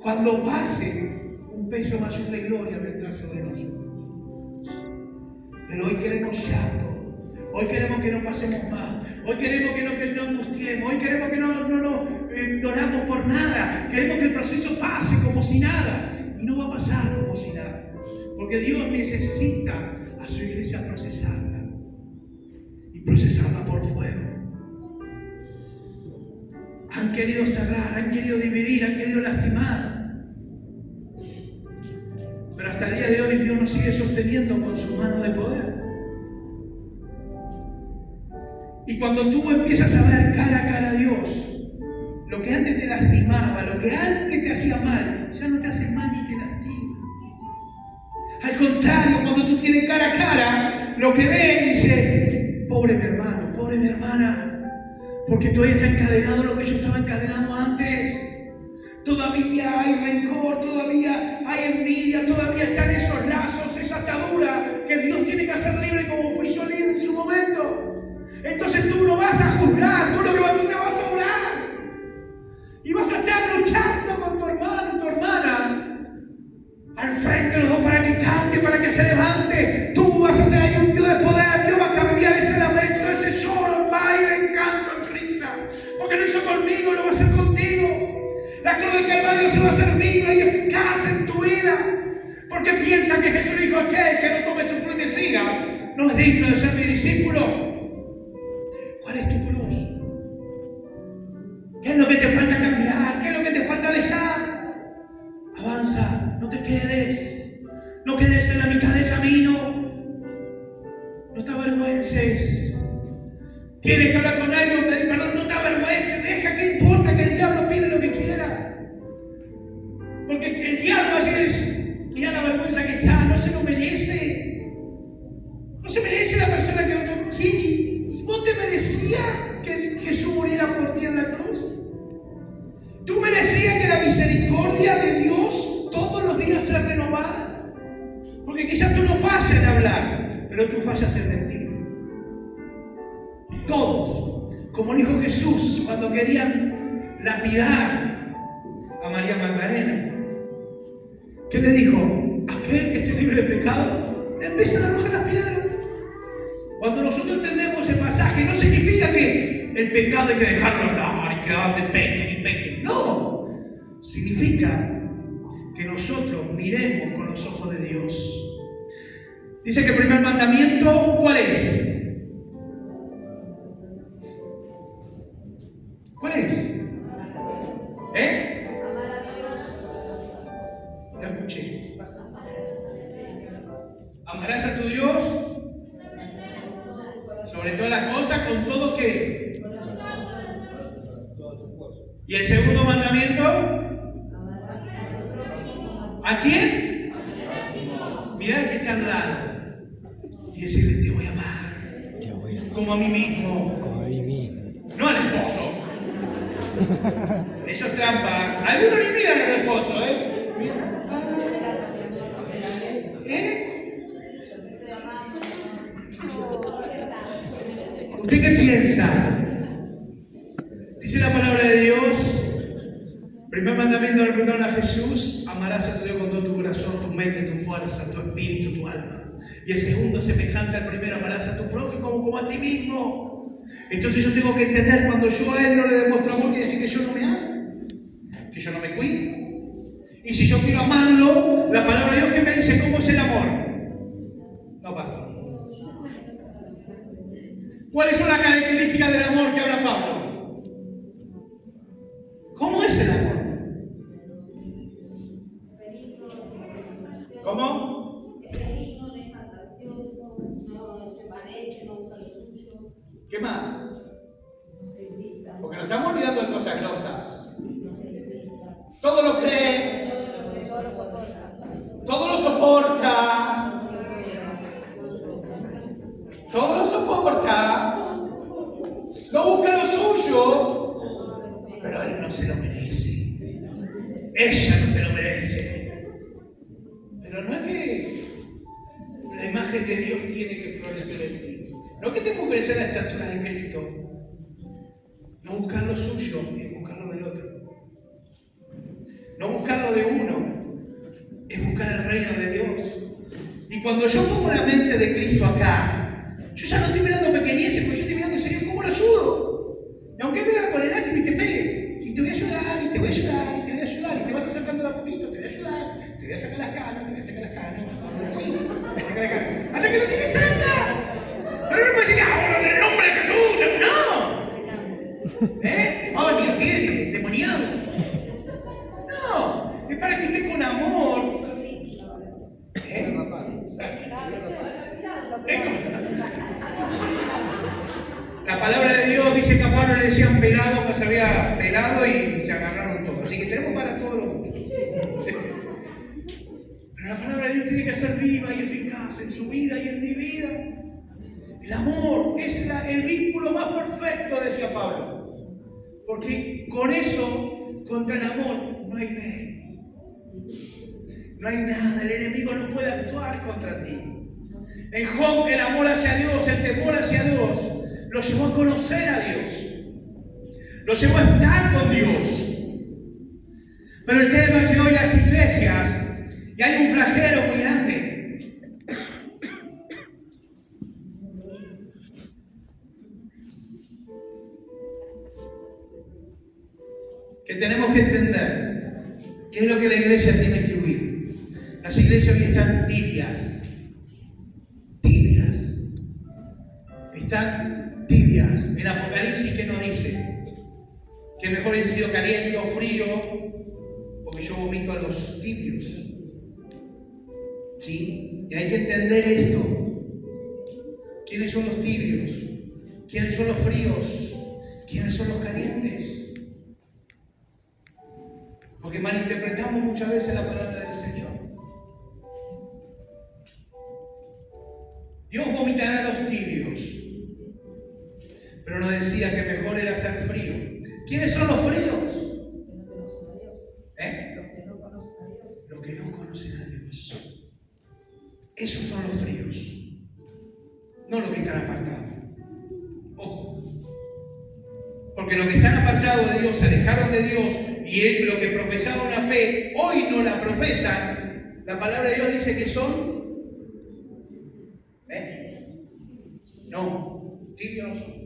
cuando pase, un peso mayor de gloria vendrá sobre nosotros. Pero hoy queremos llanto. Hoy queremos que no pasemos más. Hoy queremos que no angustiemos. Hoy queremos que no oramos por nada. Queremos que el proceso pase como si nada. Y no va a pasar como si nada. Porque Dios necesita a su iglesia procesarla. Y procesarla por fuego. Han querido cerrar, han querido dividir, han querido lastimar. Pero hasta el día de hoy Dios nos sigue sosteniendo con su mano de poder. Y cuando tú empiezas a ver cara a cara a Dios, lo que antes te lastimaba, lo que antes te hacía mal, ya no te hace mal ni te lastima. Al contrario, cuando tú tienes cara a cara, lo que ven dice, pobre mi hermano, pobre mi hermana, porque todavía está encadenado lo que yo estaba encadenado antes. Todavía hay rencor, todavía hay envidia, todavía están esos lazos, esa atadura que Dios tiene que hacer libre como fui yo libre en su momento. Entonces tú no vas a juzgar, tú lo que vas a hacer vas a orar. Y vas a estar luchando con tu hermano y tu hermana al frente de los dos para que cambie, para que se levante. Tú vas a ser ahí un Dios de poder. Dios va a cambiar ese lamento, ese lloro, en baile, en canto, en risa. Porque lo hizo conmigo, lo va a hacer contigo. La cruz del Calvario se va a hacer viva y eficaz en tu vida. Porque piensa que Jesús dijo a aquel que no tome su cruz y me siga, no es digno de ser mi discípulo. ¿Cuál es tu cruz? ¿Qué es lo que te falta cambiar? ¿Qué es lo que te falta dejar? Avanza, no te quedes. No quedes en la mitad del camino. No te avergüences. Tienes que hablar con alguien, pedir perdón, no te avergüences. Deja, ¿qué importa que el diablo opine lo que quiera? Porque el diablo así es, mira la vergüenza que está, no se lo merece. No se merece la persona que ¿y vos te merecías que Jesús muriera por ti en la cruz? ¿Tú merecías que la misericordia de Dios todos los días sea renovada? Porque quizás tú no fallas en hablar, pero tú fallas en mentir. Todos, como dijo Jesús cuando querían lapidar a María Magdalena. ¿Qué le dijo? Aquel que esté libre de pecado, empiezan a arrojar las piedras. Cuando nosotros entendemos ese pasaje, no significa que el pecado hay que dejarlo andar y que ande pequen y pequen. No, significa que nosotros miremos con los ojos de Dios. Dice que el primer mandamiento, ¿cuál es? ¿Cuál es? Ya escuché. Amarás a tu Dios sobre todas las cosas, con todo que. ¿Y el segundo mandamiento? ¿A quién? Mirá que está al lado y decirle, te voy a amar como a mí mismo. No al esposo. Eso es trampa. Algunos ni miran al esposo, ¿Usted qué piensa? Dice la palabra de Dios, primer mandamiento del perdón a Jesús, amarás a tu Dios con todo tu corazón, tu mente, tu fuerza, tu espíritu, tu alma. Y el segundo, semejante al primero, amarás a tu prójimo como a ti mismo. Entonces yo tengo que entender, cuando yo a él no le demuestro amor, quiere decir que yo no me amo, que yo no me cuido. Y si yo quiero amarlo, la palabra de Dios, ¿qué me dice? ¿Cómo es el amor? No, pastor. ¿Cuáles son las características del amor que habla Pablo? ¿Cómo es el amor? ¿Cómo? ¿Qué más? Porque nos estamos olvidando de cosas grosas. Todo lo cree, todo lo soporta, todo lo soporta, no busca lo suyo, pero él no se lo merece, ella no se lo merece. Pero no es que la imagen de Dios tiene que florecer en ti, no que tengo que crecer a la estatura de Cristo. No buscar lo suyo, es buscar lo del otro. No buscar lo de uno, es buscar el reino de Dios. Y cuando yo pongo la mente de Cristo acá, yo ya no estoy mirando pequeñeces, porque yo estoy mirando, Señor, ¿cómo lo ayudo? Y aunque me haga con el látigo y te pegue, y te voy a ayudar, y te voy a ayudar, y te voy a ayudar, y te vas acercando de a poquito, te voy a ayudar, te voy a sacar las canas, te voy a sacar las canas, así, te voy a sacar las canas, hasta que lo tienes cerca. Pero no puedes decir, ahora en el nombre de Jesús, no. Oh, ni lo tiene, demoniado. No, es para que usted con amor. La palabra de Dios dice que a Pablo le decían pelado, que se había pelado y se agarraron todos. Así que tenemos para todos los gustos. Pero la palabra de Dios tiene que ser viva y eficaz en su vida y en mi vida. El amor es el vínculo más perfecto, decía Pablo. Porque con eso, contra el amor, no hay ley. No hay nada, el enemigo no puede actuar contra ti. En Job, el amor hacia Dios, el temor hacia Dios, lo llevó a conocer a Dios. Lo llevó a estar con Dios. Pero el tema es que hoy las iglesias, y hay un flagelo muy grande, que tenemos que entender qué es lo que la iglesia tiene que huir. Las iglesias hoy están tibias. Están tibias. En Apocalipsis, ¿qué nos dice? que mejor hubiese sido caliente o frío, porque yo vomito a los tibios. ¿Sí? Y hay que entender esto. ¿Quiénes son los tibios? ¿Quiénes son los fríos? ¿Quiénes son los calientes? Porque malinterpretamos muchas veces la palabra del Señor. Dios vomitará a los tibios, pero nos decía que mejor era ser frío. ¿Quiénes son los fríos? Los que no conocen a Dios. Esos son los fríos, no los que están apartados. Ojo, porque los que están apartados de Dios, se alejaron de Dios, y los que profesaban una fe, hoy no la profesan. La palabra de Dios dice que son no, tibios no son.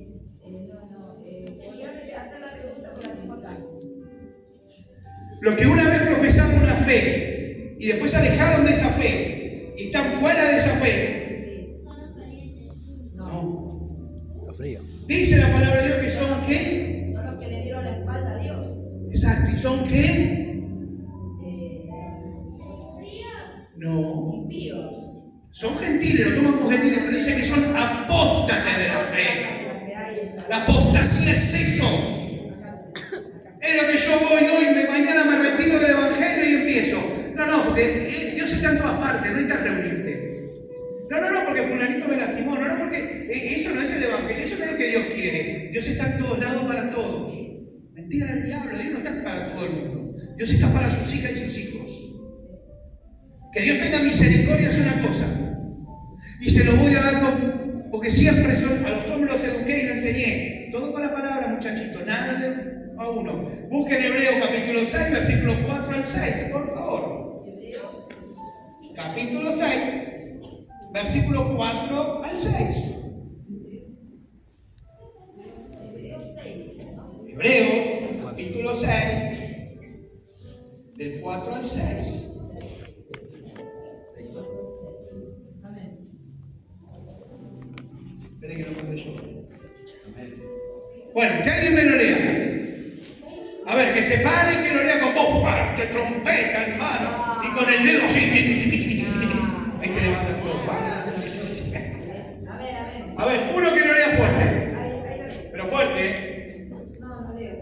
Los que una vez profesaron una fe y después se alejaron de esa fe y están fuera de esa fe. No. Los fríos. Dice la palabra de Dios que son ¿qué? Son los que le dieron la espalda a Dios. Exacto. ¿Y son qué? No. Impíos. Son gentiles, lo toman como gentiles, pero dice que son apóstatas de la fe. La apostasía es eso. Es lo que yo voy hoy, mañana me retiro del Evangelio y empiezo. No, porque Dios está en todas partes, no necesitas reunirte. No, porque fulanito me lastimó. No, porque eso no es el Evangelio, eso no es lo que Dios quiere. Dios está en todos lados para todos. Mentira del diablo, Dios no está para todo el mundo. Dios está para sus hijas y sus hijos. Que Dios tenga misericordia es una cosa. Y se lo voy a dar porque siempre yo a los hombres los eduqué y les enseñé. Todo con la palabra, muchachitos, nada de a uno. Busquen Hebreos capítulo 6, versículos 4 al 6, por favor. Hebreos. Capítulo 6, versículo 4 al 6. Hebreos 6, ¿no? Hebreos, capítulo 6, del 4 al 6. Amén. Esperen que lo mande yo. Bueno, que alguien me lo lea. A ver, que se pare y que lo lea con voz fuerte, trompeta, hermano. Y con el dedo así. Ahí se levantan todos. A ver, uno que lo lea fuerte. Pero fuerte, No leo.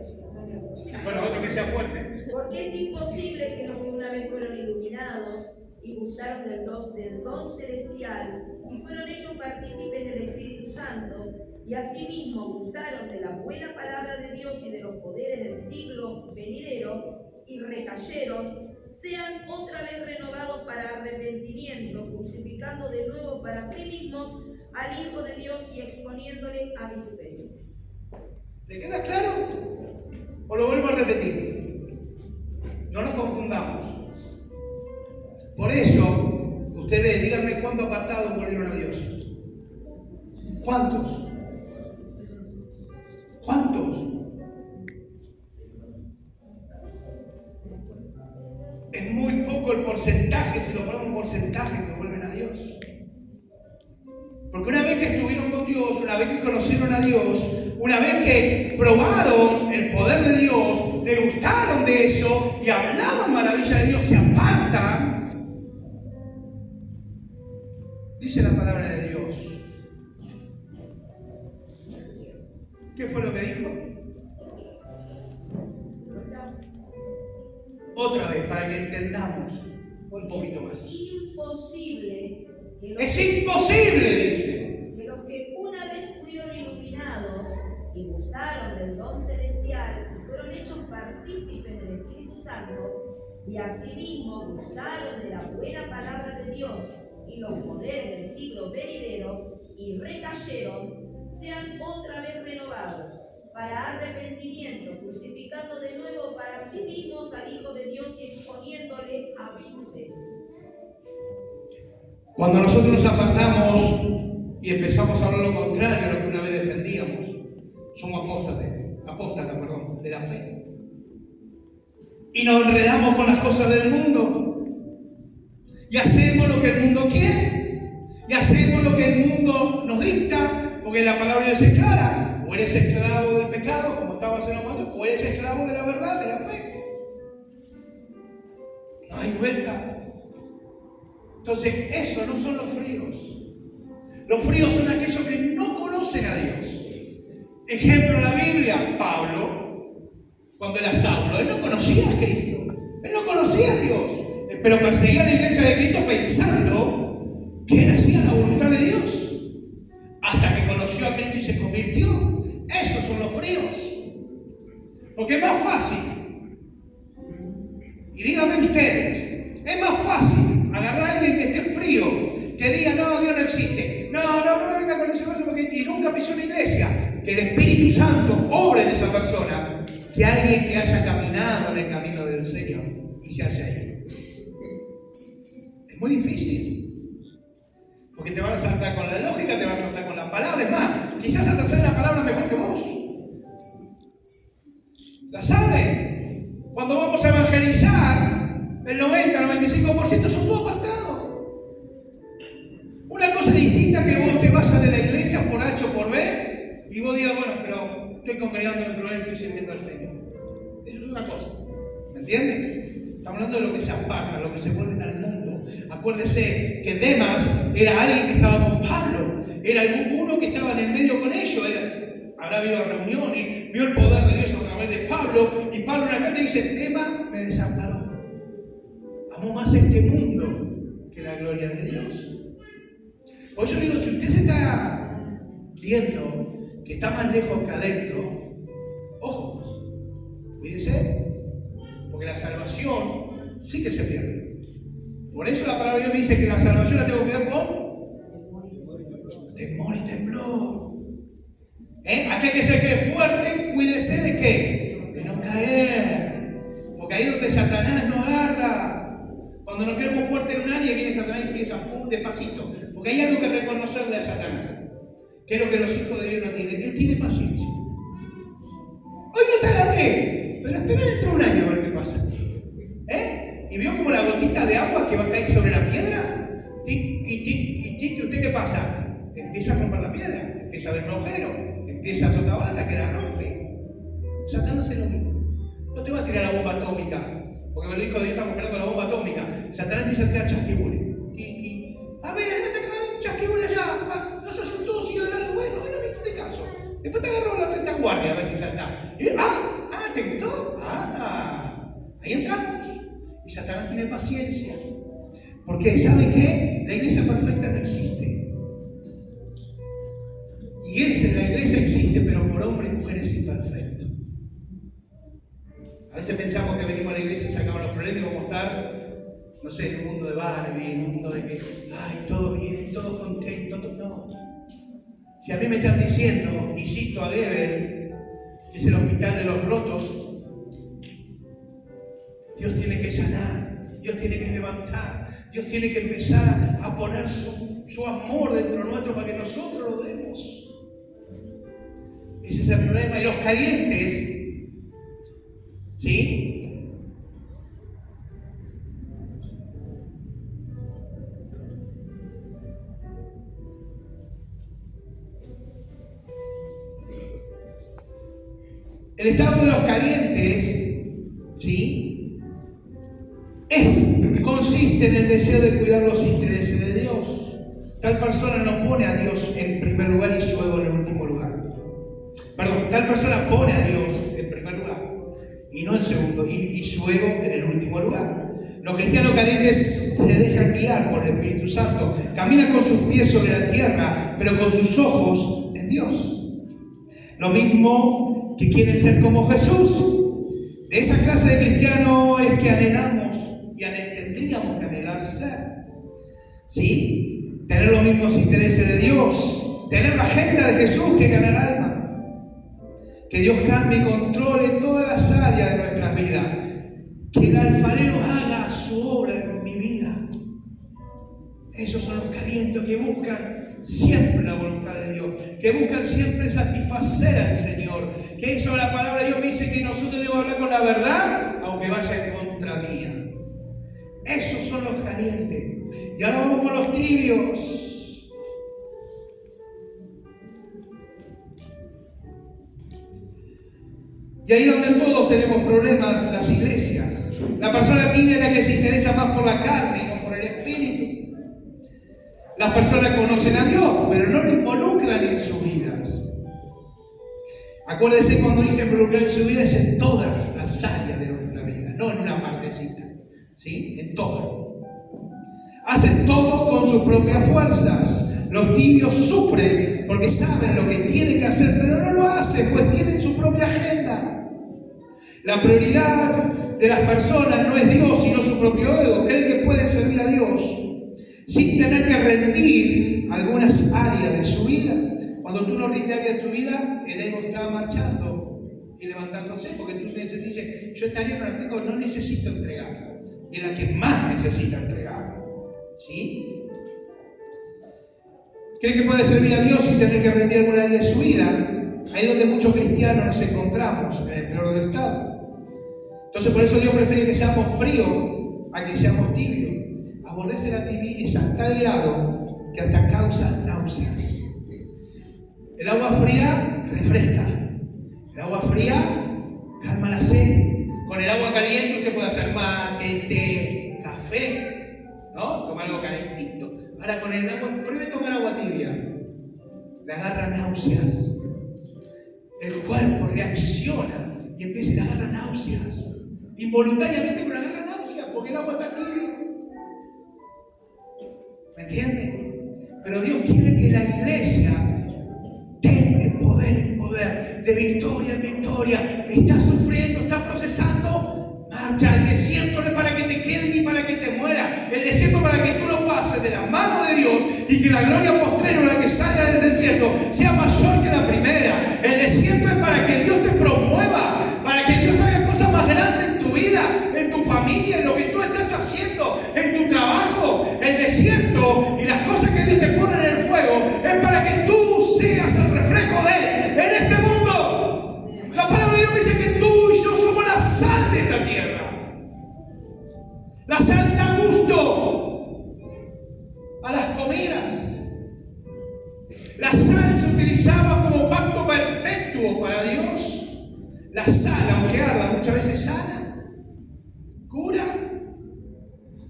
Bueno, otro que sea fuerte. Porque es imposible que los que una vez fueron iluminados y gustaron del don celestial y fueron hechos partícipes del Espíritu Santo y asimismo gustaron de la buena palabra de Dios y de los poderes del siglo venidero y recayeron, sean otra vez renovados para arrepentimiento, crucificando de nuevo para sí mismos al Hijo de Dios y exponiéndole a vituperio. ¿Le queda claro? ¿O lo vuelvo a repetir? No nos confundamos. Por eso, usted ve, díganme cuántos apartados volvieron a Dios. ¿Cuántos? ¿Cuántos? Es muy poco el porcentaje, si lo ponemos en porcentaje, que vuelven a Dios. Porque una vez que estuvieron con Dios, una vez que conocieron a Dios, una vez que probaron el poder de Dios, le gustaron de eso y hablaban maravilla de Dios, se apartan. Dice la palabra de Dios. ¿Qué fue lo que dijo? Otra vez, para que entendamos un poquito más. Es imposible, dice, que los que una vez fueron iluminados y gustaron del don celestial y fueron hechos partícipes del Espíritu Santo y asimismo gustaron de la buena palabra de Dios y los poderes del siglo venidero y recayeron, sean otra vez renovados para arrepentimiento, crucificando de nuevo para sí mismos al Hijo de Dios y exponiéndole a vituperio. Cuando nosotros nos apartamos y empezamos a hablar lo contrario a lo que una vez defendíamos, somos apóstatas, de la fe. Y nos enredamos con las cosas del mundo. Y hacemos lo que el mundo quiere. Y hacemos lo que el mundo nos dicta, porque la palabra de Dios es clara. o eres esclavo del pecado, como estaba haciendo Manuel, o eres esclavo de la verdad, de la fe. No hay vuelta. Entonces, eso no son los fríos. Los fríos son aquellos que no conocen a Dios. Ejemplo en la Biblia, Pablo, cuando era Saulo, él no conocía a Cristo, él no conocía a Dios, pero perseguía a la iglesia de Cristo pensando que él hacía la voluntad de Dios, hasta que conoció a Cristo y se convirtió. Esos son los fríos, porque es más fácil, y díganme ustedes, es más fácil agarrar a alguien que esté frío, que diga, no, Dios no existe, no me venga con ese verso porque y nunca pisó una iglesia, que el Espíritu Santo obre en esa persona, que alguien que haya caminado en el camino del Señor y se haya ido. Es muy difícil, porque te van a saltar con la lógica, te van a saltar con la palabra. Es más, quizás hasta hacer la palabra mejor que vos. ¿La sabe? Cuando vamos a evangelizar, el 90-95% son todos apartados. Una cosa distinta que vos te vayas de la iglesia por H o por B y vos digas, bueno, pero estoy congregando en otro lugar y estoy sirviendo al Señor. Eso es una cosa. ¿Me entienden? Estamos hablando de lo que se aparta, lo que se vuelve al mundo. Acuérdese que Demas era alguien que estaba con Pablo, era uno que estaba en el medio con ellos. Habrá habido reuniones, vio el poder de Dios a través de Pablo, y Pablo en la carta dice: Demas me desamparó. Amó más este mundo que la gloria de Dios. Pues yo digo, si usted se está viendo que está más lejos que adentro, ojo, cuídese, porque la salvación sí que se pierde. Por eso la palabra de Dios dice que la salvación la tengo que cuidar con temor y temblor. Aquel que se cree fuerte, cuídese de qué, de no caer, porque ahí es donde Satanás no agarra. Cuando nos creemos fuertes en un área, viene Satanás y empieza despacito, porque hay algo que reconocerle a Satanás, que es lo que los hijos de Dios no tienen. Él tiene paciencia. Hoy no te agarré, pero espera dentro de un año a ver qué pasa. Y vio como la gotita de agua que va a caer sobre la piedra. Tic, tic, tic, tic. ¿Usted qué pasa? Empieza a romper la piedra, empieza a ver un agujero, empieza a socavar hasta que la rompe. Satanás es lo mismo. No te va a tirar la bomba atómica, porque me lo dijo Dios, estamos esperando la bomba atómica. Satanás empieza a tirar chasquibules. A ver, allá te un chasquibule allá. No se asustó, siguió de largo. Bueno, no me hiciste caso. Después te agarró la retaguardia a ver si saltás. ¿Te gustó? Ahí entramos. Y Satanás tiene paciencia. Porque, ¿saben qué? La iglesia perfecta no existe. Y la iglesia existe, pero por hombres y mujeres imperfectos. A veces pensamos que venimos a la iglesia y sacamos los problemas y vamos a estar, no sé, en un mundo de Barbie, en un mundo de que, todo bien, todo contento, todo. No. Si a mí me están diciendo, y cito a Gebel, que es el hospital de los rotos, Dios tiene que sanar, Dios tiene que levantar, Dios tiene que empezar a poner su amor dentro nuestro para que nosotros lo demos. Ese es el problema. Y los calientes, ¿sí? El estado de los calientes, ¿sí? Consiste en el deseo de cuidar los intereses de Dios. Tal persona no pone a Dios en primer lugar y su ego en el último lugar. Tal persona pone a Dios en primer lugar y no en segundo, y su ego en el último lugar. Los cristianos calientes se dejan guiar por el Espíritu Santo, caminan con sus pies sobre la tierra, pero con sus ojos en Dios. Lo mismo que quieren ser como Jesús. De esa clase de cristianos es que anhelamos y tendríamos que anhelar ser. ¿Sí? Tener los mismos intereses de Dios, tener la agenda de Jesús, que ganar alma. Que Dios cambie y controle todas las áreas de nuestras vidas. Que el alfarero haga su obra en mi vida. Esos son los calientes que buscan siempre la voluntad de Dios, que buscan siempre satisfacer al Señor. Que eso la palabra de Dios me dice que nosotros debemos hablar con la verdad, aunque vaya en contra mía. Esos son los calientes. Y ahora vamos con los tibios. ahí donde todos tenemos problemas, las iglesias. La persona tibia es la que se interesa más por la carne y no por el espíritu. Las personas conocen a Dios, pero no lo involucran en sus vidas. Acuérdese, cuando dice involucrar en su vida, es en todas las áreas de nuestra vida, no en una partecita, ¿sí? En todo. Hacen todo con sus propias fuerzas. Los tibios sufren porque saben lo que tienen que hacer, pero no lo hacen, pues tienen su propia agenda. La prioridad de las personas no es Dios, sino su propio ego. Creen que pueden servir a Dios sin tener que rendir algunas áreas de su vida. Cuando tú no rindes áreas de tu vida, el ego está marchando y levantándose, porque tú dices, yo esta área no la tengo, no necesito entregarla. Y es la que más necesita entregarla. ¿Sí? ¿Creen que puede servir a Dios sin tener que rendir alguna área de su vida? Ahí es donde muchos cristianos nos encontramos, en el peor del estado. Entonces, por eso Dios prefiere que seamos fríos a que seamos tibios. Aborrece la tibieza a tal grado que hasta causa náuseas. El agua fría refresca. El agua fría calma la sed. Con el agua caliente usted puede hacer mate, té, café, ¿no? Tomar algo calentito. Ahora con el agua, pruebe tomar agua tibia. Le agarra náuseas. El cuerpo reacciona y empieza a le agarrar náuseas. Involuntariamente, pero le agarra náuseas porque el agua está tibia. ¿Me entiende? Pero Dios quiere que la iglesia tenga en poder, de victoria en victoria. Está sufriendo, está procesando. Marcha. El desierto no es para que te quede ni para que te mueras. El desierto es para que tú lo pases de la mano de Dios y que la gloria postrera, la que salga del desierto, sea mayor que la primera. El desierto es para que Dios te promueva, para que Dios haga cosas más grandes en tu vida, en tu familia, en lo que tú estás haciendo, en tu trabajo. El desierto y las cosas que Dios te pone en el fuego es para que tú seas el reflejo de Él en este mundo. La palabra de Dios dice que tú y yo somos la sal de esta tierra. La sal da gusto a las comidas. La sal se utilizaba como pacto perpetuo para Dios. La sal, aunque arda, muchas veces sana, cura.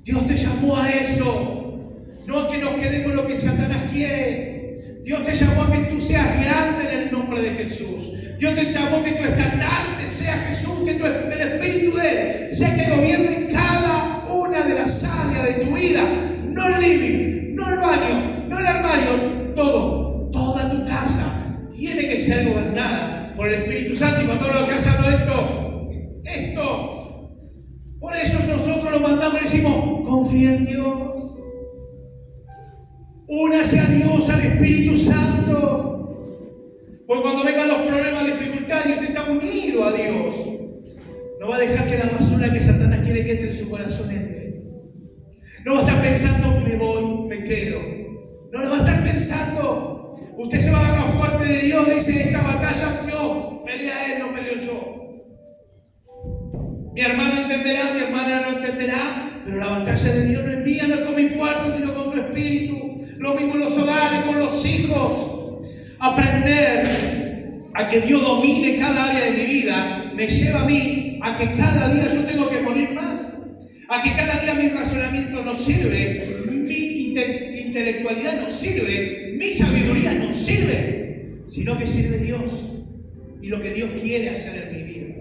Dios te llamó a eso, no a que nos quedemos lo que Satanás quiere. Dios te llamó a que tú seas grande en el nombre de Jesús. Dios te llamó a que tu estandarte sea Jesús, que el Espíritu de Él sea que gobierne cada una de las áreas de tu vida. No el living, no el baño, no el armario, todo, toda tu casa tiene que ser gobernada por el Espíritu Santo. Y cuando hablo de casa, hablo de esto. Por eso nosotros lo mandamos y decimos, confía en Dios. Únase a Dios, al Espíritu Santo. Porque cuando vengan los problemas, dificultades, y usted está unido a Dios, no va a dejar que la basura que Satanás quiere que entre en su corazón entre. No va a estar pensando, me voy, me quedo. No lo va a estar pensando. Usted se va a agarrar fuerte de Dios, dice, esta batalla Dios, pelea Él, no peleo yo. Mi hermano entenderá, mi hermana no entenderá, pero la batalla de Dios no es mía, no es con mi fuerza, sino con su Espíritu. Lo mismo en los hogares, con los hijos. Aprender a que Dios domine cada área de mi vida me lleva a mí a que cada día yo tengo que morir más. A que cada día mi razonamiento no sirve, mi intelectualidad no sirve, mi sabiduría no sirve, sino que sirve Dios y lo que Dios quiere hacer en mi vida.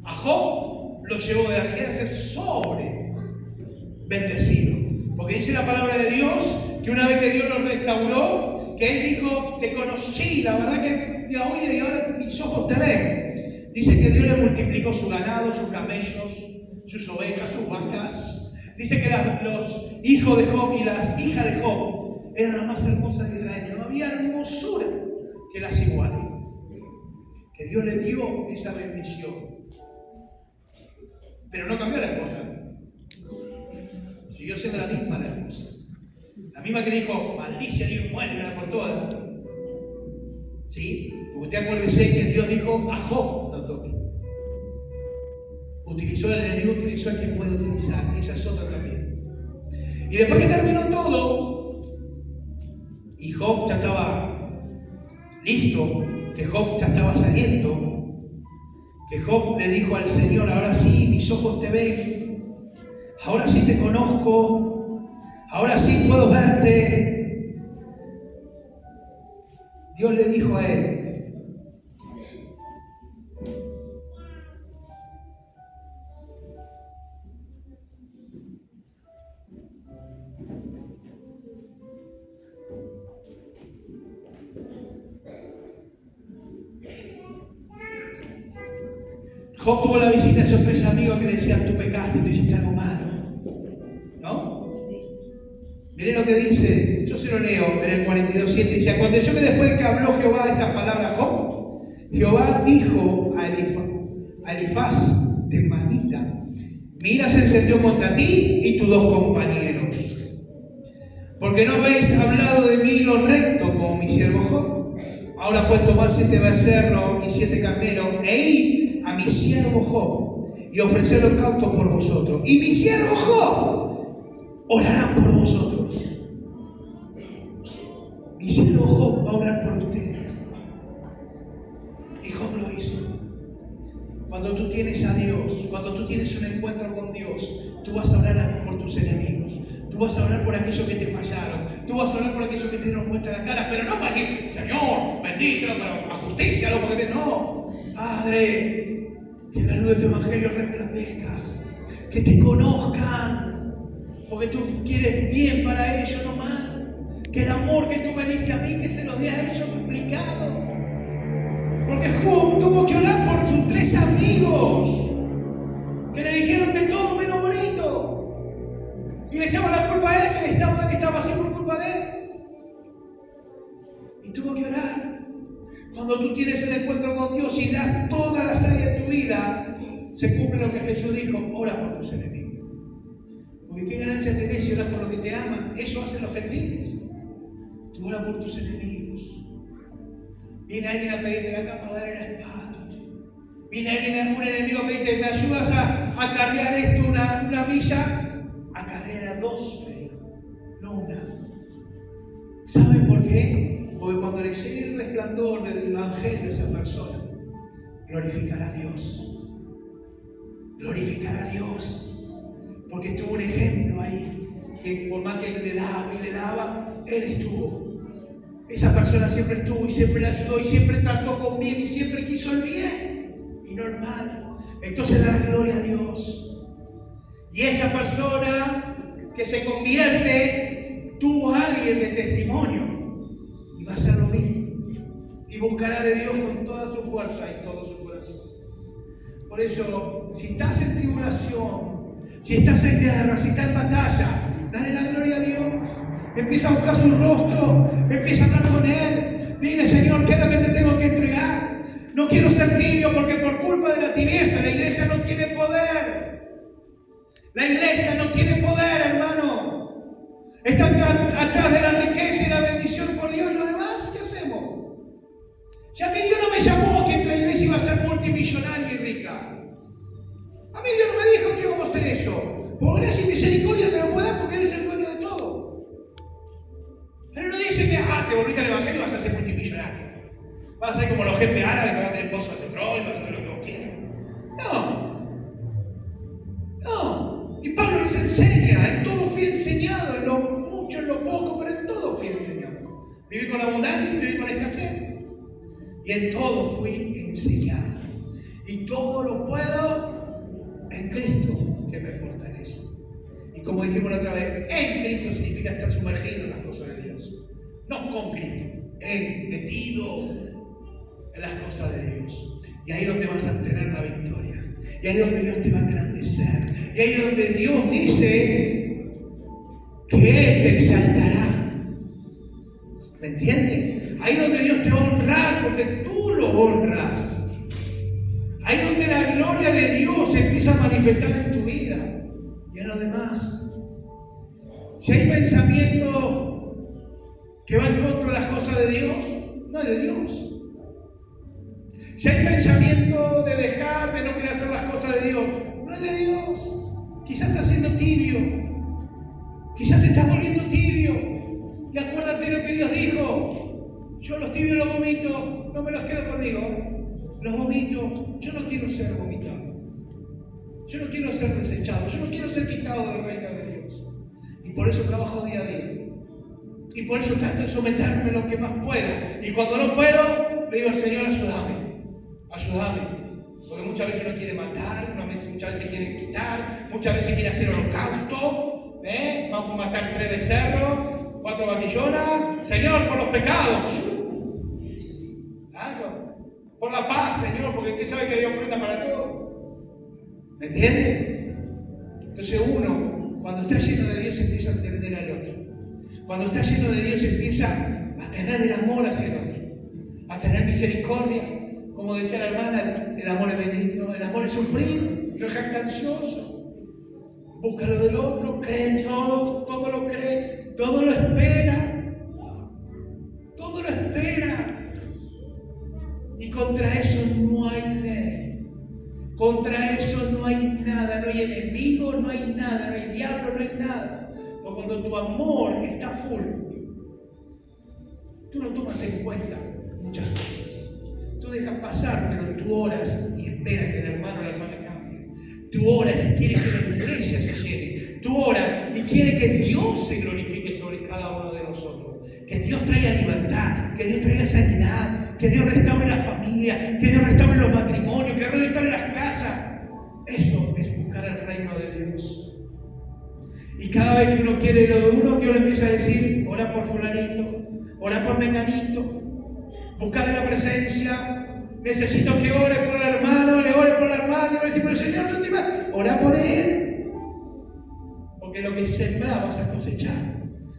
A Job lo llevó de la riqueza a ser sobre bendecido, porque dice la palabra de Dios que una vez que Dios lo restauró, que Él dijo, te conocí, la verdad que de hoy y de ahora mis ojos te ven. Dice que Dios le multiplicó su ganado, sus camellos, sus ovejas, sus vacas. Dice que los hijos de Job y las hijas de Job eran las más hermosas de Israel. No había hermosura que las iguale. Que Dios le dio esa bendición. Pero no cambió la esposa. Siguió siendo la misma la esposa. La misma que le dijo, maldice y muere una por todas. ¿Sí? Porque usted acuérdese que Dios dijo a Job, no toque. Utilizó el enemigo, utilizó a quien puede utilizar. Esa es otra también. Y después que terminó todo, y Job ya estaba listo, que Job ya estaba saliendo, Que Job le dijo al Señor: ahora sí, mis ojos te ven, ahora sí te conozco, ahora sí puedo verte. Dios le dijo a él: Job tuvo la visita de esos 3 amigos que le decían: tú pecaste, tú hiciste algo malo, ¿no? Miren lo que dice, yo se lo leo en el 42:7, dice: aconteció que después que habló Jehová estas palabras a Job, Jehová dijo a Elifaz de Manita: mi ira se encendió contra ti y tus 2 compañeros, porque no habéis hablado de mí lo recto como mi siervo Job. Ahora pues tomad 7 becerros y 7 carneros e id a mi siervo Job y ofrecer holocausto por vosotros, y mi siervo Job orará por vosotros. Mi siervo Job va a orar por ustedes. Y Job lo hizo. Cuando tú tienes a Dios, cuando tú tienes un encuentro con Dios, tú vas a orar por tus enemigos. Tú vas a orar por aquellos que te fallaron. Tú vas a orar por aquellos que te dieron vuelta la cara. Pero no para decir: Señor, bendícelo, pero ajustícialo, porque no. Padre, que la luz de tu evangelio resplandezca. Que te conozcan. Porque tú quieres bien para ellos, no mal. Que el amor que tú me diste a mí, que se los dé a ellos duplicado. Porque Job tuvo que orar por sus 3 amigos que le dijeron de todo menos bonito. Y le echaban la culpa a él, que el estado de él estaba así por culpa de él. Y tuvo que orar. Cuando tú tienes el encuentro con Dios y das todas las áreas de tu vida, se cumple lo que Jesús dijo: ora por tus enemigos. Porque qué ganancia tenés si oras por los que te aman. Eso hacen los gentiles. Tú oras por tus enemigos. Viene alguien a pedirte la capa, darle la espada. Viene alguien, un enemigo, a pedirte: ¿me ayudas a cargar esto una milla? Acarrea 2, no una. ¿Saben por qué? Porque cuando le llegue el resplandor del evangelio a esa persona, glorificará a Dios. Glorificará a Dios. Porque tuvo un ejemplo ahí, que por más que él le daba, él estuvo. Esa persona siempre estuvo y siempre le ayudó y siempre trató con bien y siempre quiso el bien y no el mal. Entonces da gloria a Dios. Y esa persona que se convierte tuvo a alguien de testimonio y va a hacer lo mismo. Y buscará de Dios con toda su fuerza y todo su corazón. Por eso, si estás en tribulación, si estás en guerra, si estás en batalla, dale la gloria a Dios. Empieza a buscar su rostro, empieza a hablar con Él. Dile: Señor, ¿qué es lo que te tengo que entregar? No quiero ser tibio, porque por culpa de la tibieza la iglesia no tiene poder. La iglesia no tiene poder, hermano. Están atrás de la riqueza y la bendición por Dios, y lo demás, ¿qué hacemos? Ya a mí Dios no me llamó que la iglesia iba a ser multimillonaria y rica. A mí Dios no me dijo que íbamos a hacer eso. Por gracia y misericordia te lo puedo dar, porque eres el dueño de todo. Pero no dice que te volviste al evangelio y vas a ser multimillonario. Vas a ser como los jefes árabes que van a tener pozos de petróleo, vas a hacer lo que vos quieras. No. Y Pablo nos enseña: en todo fui enseñado, en lo mucho, en lo poco, pero en todo fui enseñado. Viví con abundancia y viví con escasez. Y en todo fui enseñado. Y todo lo puedo en Cristo que me fortalece. Y como dijimos la otra vez, en Cristo significa estar sumergido en las cosas de Dios. No con Cristo, metido en las cosas de Dios. Y ahí es donde vas a tener la victoria. Y ahí es donde Dios te va a engrandecer. Y ahí es donde Dios dice que Él te exaltará. ¿Me entienden? Ahí es donde Dios te va a honrar, porque tú lo honras. Ahí es donde la gloria de Dios se empieza a manifestar en tu vida y en lo demás. Si hay pensamiento que va en contra de las cosas de Dios, no es de Dios. Si hay pensamiento de dejar, de no querer hacer las cosas de Dios, no es de Dios. Quizás estás siendo tibio. Quizás te estás volviendo tibio. Y acuérdate de lo que Dios dijo: yo los tibios los vomito, no me los quedo conmigo. los vomito. Yo no quiero ser vomitado. Yo no quiero ser desechado. Yo no quiero ser quitado del reino de Dios. Y por eso trabajo día a día. Y por eso trato de someterme lo que más pueda. Y cuando no puedo, le digo al Señor, ayúdame. Ayúdame. Porque muchas veces uno quiere matar, muchas veces quiere quitar, muchas veces quiere hacer holocausto. Vamos a matar 3 becerros, 4 vaquillonas. Señor, por los pecados. Claro. Por la paz, Señor, porque usted sabe que hay ofrenda para todo. ¿Me entiende? Entonces uno, cuando está lleno de Dios, empieza a entender al otro. Cuando está lleno de Dios, empieza a tener el amor hacia el otro, a tener misericordia. Como decía la hermana, el amor es benigno, el amor es sufrido, no es jactancioso. Busca lo del otro, cree en todo, todo lo cree, todo lo espera. Todo lo espera. Y contra eso no hay ley. Contra eso no hay nada, no hay enemigo, no hay nada, no hay diablo, no hay nada. Porque cuando tu amor está full, tú no tomas en cuenta muchas cosas. Tú dejas pasar, pero tú oras y esperas que el hermano o la hermana cambie. Tú oras y quieres que la iglesia se llene. Tú oras y quieres que Dios se glorifique sobre cada uno de nosotros. Que Dios traiga libertad, que Dios traiga sanidad, que Dios restaure la familia, que Dios restaure los matrimonios, que Dios restaure las casas. Eso es buscar el reino de Dios. Y cada vez que uno quiere lo de uno, Dios le empieza a decir, ora por fulanito, ora por menganito. Buscarle la presencia. Necesito que ore por el hermano, le ore por la hermana. Y le decir, pero Señor, ¿dónde vas? Ora por él. Porque lo que sembras vas a cosechar.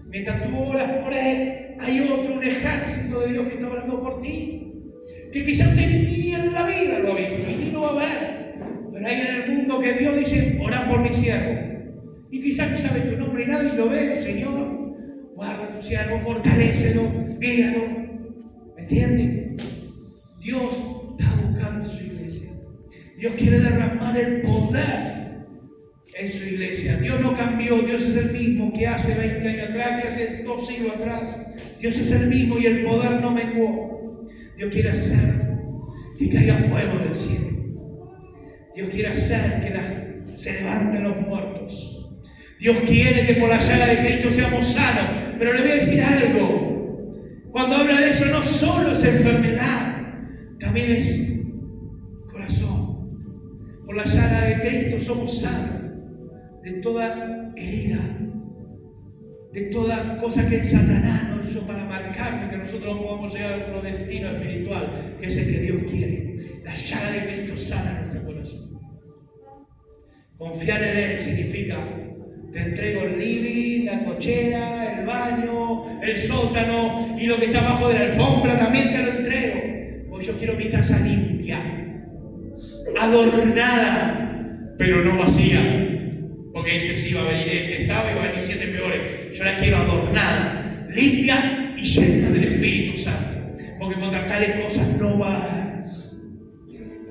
Mientras tú oras por él, hay otro, un ejército de Dios que está orando por ti. Que quizás usted ni en la vida lo ha visto, ni lo va a ver. Pero hay en el mundo que Dios dice, ora por mi siervo. Y quizás ni sabe tu nombre y nadie lo ve, Señor. Guarda a tu siervo, fortalécelo, guíalo. ¿Me entienden? Dios está buscando su iglesia. Dios quiere derramar el poder en su iglesia. Dios no cambió. Dios es el mismo que hace 20 años atrás, que hace 2 siglos atrás. Dios es el mismo y el poder no menguó. Dios quiere hacer que caiga fuego del cielo. Dios quiere hacer que se levanten los muertos. Dios quiere que por la llaga de Cristo seamos sanos. Pero le voy a decir algo. Cuando habla de eso, no solo es enfermedad, también es corazón. Por la llaga de Cristo somos sanos de toda herida, de toda cosa que el Satanás nos hizo para marcarnos, que nosotros no podamos llegar a nuestro destino espiritual, que es el que Dios quiere. La llaga de Cristo sana nuestro corazón. Confiar en Él significa: te entrego el living, la cochera, el baño, el sótano y lo que está abajo de la alfombra también te lo entrego. Porque yo quiero mi casa limpia, adornada, pero no vacía. Porque ese sí va a venir el que estaba y va a venir 7 peores. Yo la quiero adornada, limpia y llena del Espíritu Santo. Porque contra tales cosas no va a haber.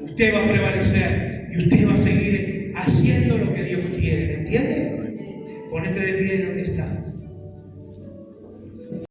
Usted va a prevalecer y usted va a seguir haciendo lo que Dios quiere. ¿Me entiende? Ponete de pie donde está.